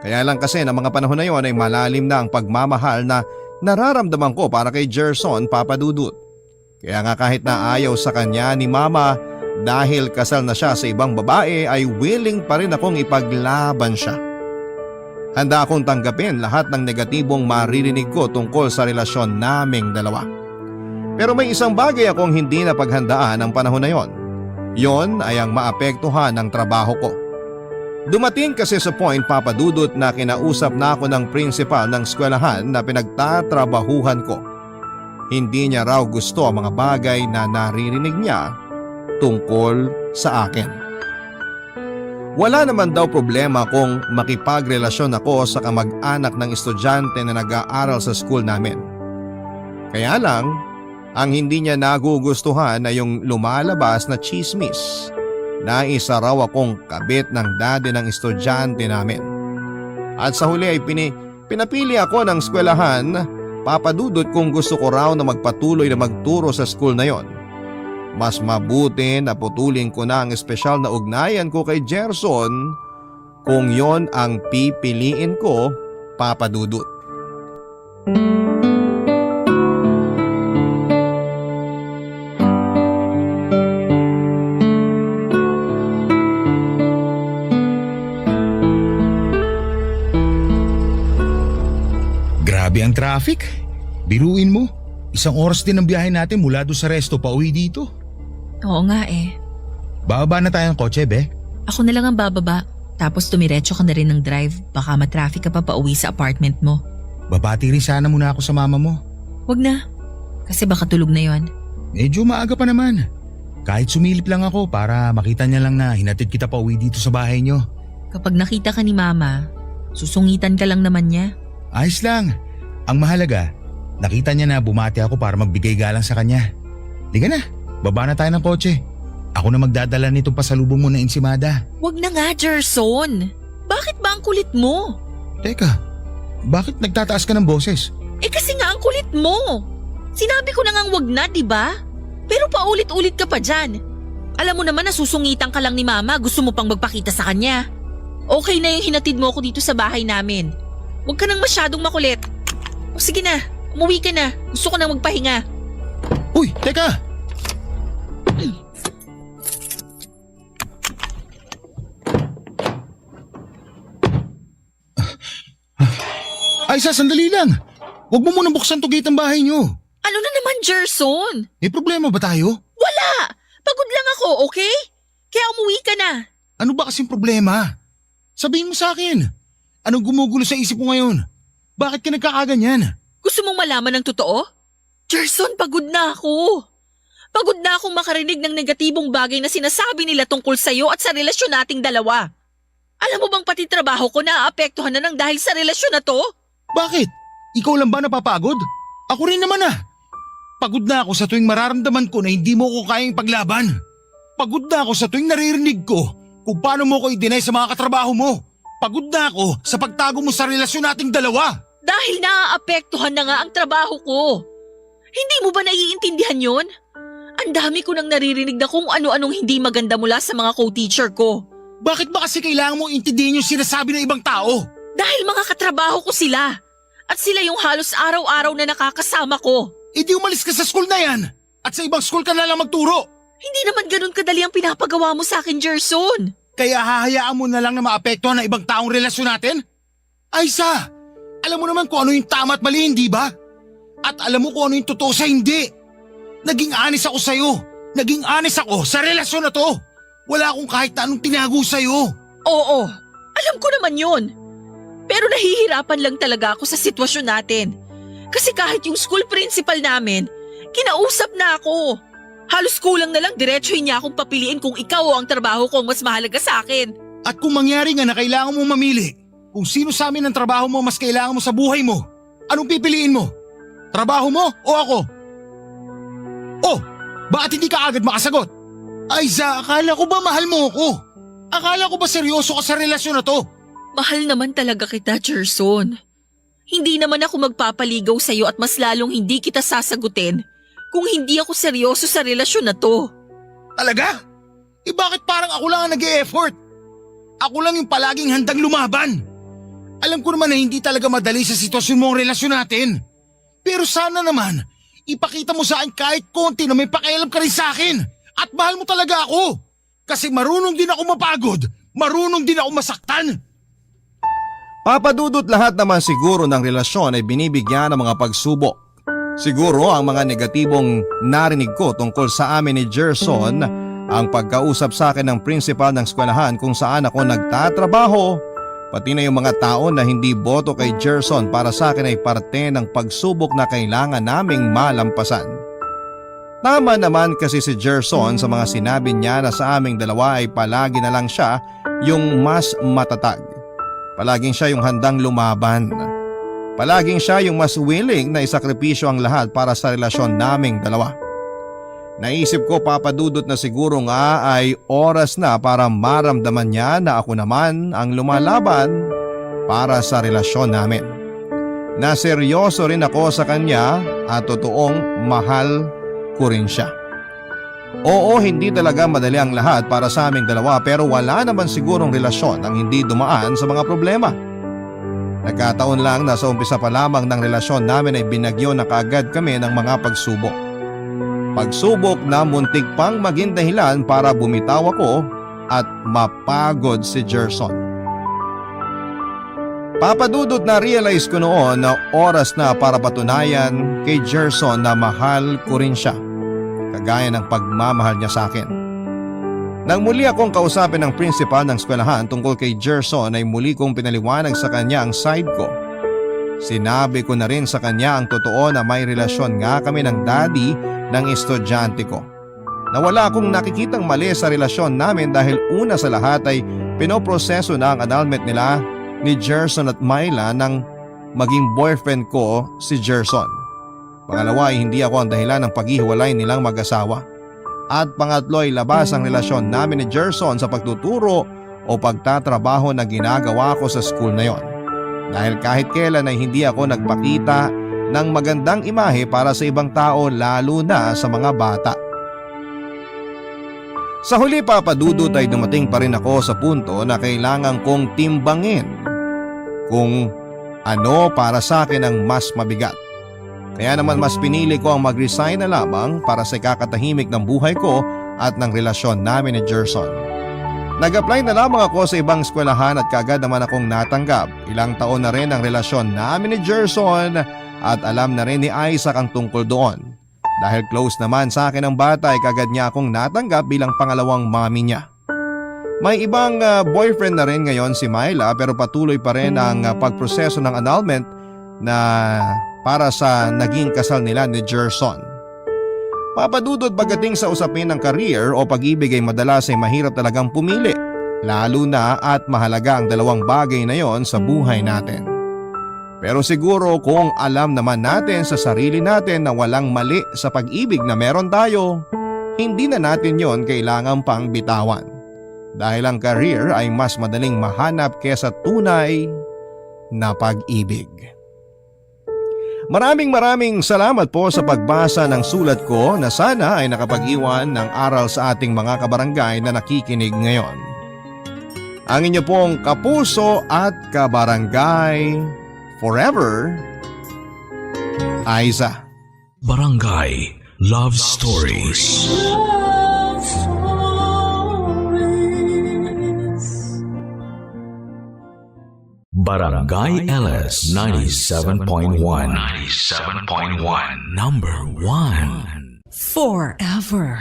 Kaya lang kasi ng mga panahon na yon ay malalim na ang pagmamahal na nararamdaman ko para kay Gerson, Papa Dudut. Kaya nga kahit na ayaw sa kanya ni Mama dahil kasal na siya sa ibang babae ay willing pa rin akong ipaglaban siya. Handa akong tanggapin lahat ng negatibong maririnig ko tungkol sa relasyon naming dalawa. Pero may isang bagay akong hindi napaghandaan ng panahon na yon. Yon ay ang maapektuhan ng trabaho ko. Dumating kasi sa point, Papa Dudut, na kinausap na ako ng principal ng eskwelahan na pinagtatrabahuhan ko. Hindi niya raw gusto ang mga bagay na naririnig niya tungkol sa akin. Wala naman daw problema kung makipagrelasyon ako sa kamag-anak ng estudyante na nag-aaral sa school namin. Kaya lang, ang hindi niya nagugustuhan ay yung lumalabas na chismis na isa raw akong kabit ng daddy ng estudyante namin. At sa huli ay pinapili ako ng eskwelahan, Papa Dudut, kung gusto ko raw na magpatuloy na magturo sa school na yon. Mas mabuti na putulin ko na ang espesyal na ugnayan ko kay Gerson kung yon ang pipiliin ko, Papa Dudut. Grabe ang traffic. Biruin mo. Isang oras din ang biyahe natin mula doon sa resto pa uwi dito. Oo nga eh. Bababa na tayo ng kotse, be. Ako na lang ang bababa. Tapos tumiretso ka na rin ng drive. Baka matraffic ka pa pauwi sa apartment mo. Babati rin sana muna ako sa mama mo. Wag na. Kasi baka tulog na yon. Medyo maaga pa naman. Kahit sumilip lang ako para makita niya lang na hinatid kita pa uwi dito sa bahay niyo. Kapag nakita ka ni Mama, susungitan ka lang naman niya. Ayos lang. Ang mahalaga, nakita niya na bumati ako para magbigay galang sa kanya. Liga na, baba na tayo ng kotse. Ako na magdadala nitong pasalubong mo na insimada. Wag na nga, Gerson. Bakit ba ang kulit mo? Teka, bakit nagtataas ka ng boses? Eh kasi nga ang kulit mo. Sinabi ko na ngang wag na, di ba? Pero paulit-ulit ka pa dyan. Alam mo naman na susungitan ka lang ni Mama, gusto mo pang magpakita sa kanya. Okay na yung hinatid mo ako dito sa bahay namin. Huwag ka nang masyadong makulit. O sige na, umuwi ka na. Gusto ko nang magpahinga. Uy, teka! Aisa, sandali lang. Huwag mo munang buksan to gate ang bahay niyo. Ano na naman, Gerson? May problema ba tayo? Wala! Pagod lang ako, okay? Kaya umuwi ka na. Ano ba kasing problema? Sabihin mo sa akin. Anong gumugulo sa isip mo ngayon? Bakit ka nagkakaganyan? Gusto mong malaman ng totoo? Gerson, pagod na ako. Pagod na akong makarinig ng negatibong bagay na sinasabi nila tungkol sa'yo at sa relasyon nating dalawa. Alam mo bang pati trabaho ko naaapektuhan na ng dahil sa relasyon na to? Bakit? Ikaw lang ba napapagod? Ako rin naman ah. Pagod na ako sa tuwing mararamdaman ko na hindi mo ko kayang paglaban. Pagod na ako sa tuwing naririnig ko kung paano mo ko i-deny sa mga katrabaho mo. Pagod na ako sa pagtago mo sa relasyon nating dalawa. Dahil naaapektuhan na nga ang trabaho ko. Hindi mo ba naiintindihan yon? Ang dami ko nang naririnig na kung ano-anong hindi maganda mula sa mga co-teacher ko. Bakit ba kasi kailangan mong intindihin yung sinasabi ng ibang tao? Dahil mga katrabaho ko sila. At sila yung halos araw-araw na nakakasama ko. E di umalis ka sa school na yan. At sa ibang school ka na lang magturo. Hindi naman ganun kadali ang pinapagawa mo sa akin, Gerson. Kaya hahayaan mo na lang na maapektuhan ng ibang taong relasyon natin? Aisa, alam mo naman kung ano yung tama at mali, hindi ba? At alam mo kung ano yung totoo sa hindi. Naging honest ako sa'yo. Naging honest ako sa relasyon na to. Wala akong kahit na anong tinago sa'yo. Oo, alam ko naman yun. Pero nahihirapan lang talaga ako sa sitwasyon natin. Kasi kahit yung school principal namin, kinausap na ako. Halos kulang na lang diretsuhin niya akong papiliin kung ikaw o ang trabaho ko ang mas mahalaga sa akin. At kung mangyari nga na kailangan mo mamili, Kung sino sa amin ang trabaho mo mas kailangan mo sa buhay mo, anong pipiliin mo? Trabaho mo o ako? Oh, bakit hindi ka agad makasagot? Aiza, akala ko ba mahal mo ako? Akala ko ba seryoso ka sa relasyon na to? Mahal naman talaga kita, Gerson. Hindi naman ako magpapaligaw sa'yo at mas lalong hindi kita sasagutin kung hindi ako seryoso sa relasyon na to. Talaga? Eh bakit parang ako lang ang nag-e-effort? Ako lang yung palaging handang lumaban. Alam ko naman na hindi talaga madali sa sitwasyon mo ang relasyon natin. Pero sana naman, ipakita mo sa akin kahit konti na may pakialam ka rin sa akin. At mahal mo talaga ako. Kasi marunong din ako mapagod. Marunong din ako masaktan. Papadudot lahat naman siguro ng relasyon ay binibigyan ng mga pagsubok. Siguro ang mga negatibong narinig ko tungkol sa amin ni Gerson, ang pagkausap sa akin ng principal ng eskwelahan kung saan ako nagtatrabaho, pati na yung mga tao na hindi boto kay Gerson para sa akin ay parte ng pagsubok na kailangan naming malampasan. Tama naman kasi si Gerson sa mga sinabi niya na sa aming dalawa ay palagi na lang siya yung mas matatag. Palaging siya yung handang lumaban. Palaging siya yung mas willing na isakripisyo ang lahat para sa relasyon naming dalawa. Naisip ko papadudot na siguro nga ay oras na para maramdaman niya na ako naman ang lumalaban para sa relasyon namin. Na seryoso rin ako sa kanya at totoong mahal ko rin siya. Oo, hindi talaga madali ang lahat para sa aming dalawa pero wala naman sigurong relasyon ang hindi dumaan sa mga problema. Nagkataon lang na sa umpisa pa lamang ng relasyon namin ay binagyo na kaagad kami ng mga pagsubok. Pagsubok na muntik pang maging dahilan para bumitaw ako at mapagod si Gerson. Papadudot na realize ko noon na oras na para patunayan kay Gerson na mahal ko rin siya. Kagaya ng pagmamahal niya sa akin. Nang muli akong kausapin ng principal ng eskwelahan tungkol kay Gerson ay muli kong pinaliwanag sa kanya ang side ko. Sinabi ko na rin sa kanya ang totoo na may relasyon nga kami ng daddy ng estudyante ko. Na wala akong nakikitang mali sa relasyon namin dahil una sa lahat ay pinoproseso na ang annulment nila ni Gerson at Myla nang maging boyfriend ko si Gerson. Pangalawa ay hindi ako ang dahilan ng paghihiwalay nilang mag-asawa. At pangatlo ay labas ang relasyon namin ni Gerson sa pagtuturo o pagtatrabaho na ginagawa ko sa school na yon. Dahil kahit kailan ay hindi ako nagpakita ng magandang imahe para sa ibang tao lalo na sa mga bata. Sa huli papadudot ay dumating pa rin ako sa punto na kailangan kong timbangin kung ano para sa akin ang mas mabigat. Kaya naman mas pinili ko ang mag-resign na lamang para sa ikakatahimik ng buhay ko at ng relasyon namin ni Gerson. Nag-apply na lamang ako sa ibang eskwelahan at kaagad naman akong natanggap. Ilang taon na rin ang relasyon namin ni Gerson at alam na rin ni Isaac ang tungkol doon. Dahil close naman sa akin ang bata ay kaagad niya akong natanggap bilang pangalawang mami niya. May ibang boyfriend na rin ngayon si Myla pero patuloy pa rin ang pagproseso ng annulment na para sa naging kasal nila ni Gerson. Papadudot pagdating sa usapin ng career o pag-ibig ay madalas ay mahirap talagang pumili. Lalo na at mahalaga ang dalawang bagay na yon sa buhay natin. Pero siguro kung alam naman natin sa sarili natin na walang mali sa pag-ibig na meron tayo, hindi na natin yon kailangan pang bitawan. Dahil ang career ay mas madaling mahanap kesa tunay na pag-ibig. Maraming salamat po sa pagbasa ng sulat ko na sana ay nakapag-iwan ng aral sa ating mga kabarangay na nakikinig ngayon. Ang inyo pong kapuso at kabarangay forever, Aiza. Barangay Love Stories. Love Stories. Barangay LS 97.1. 97.1. Number 1. Forever.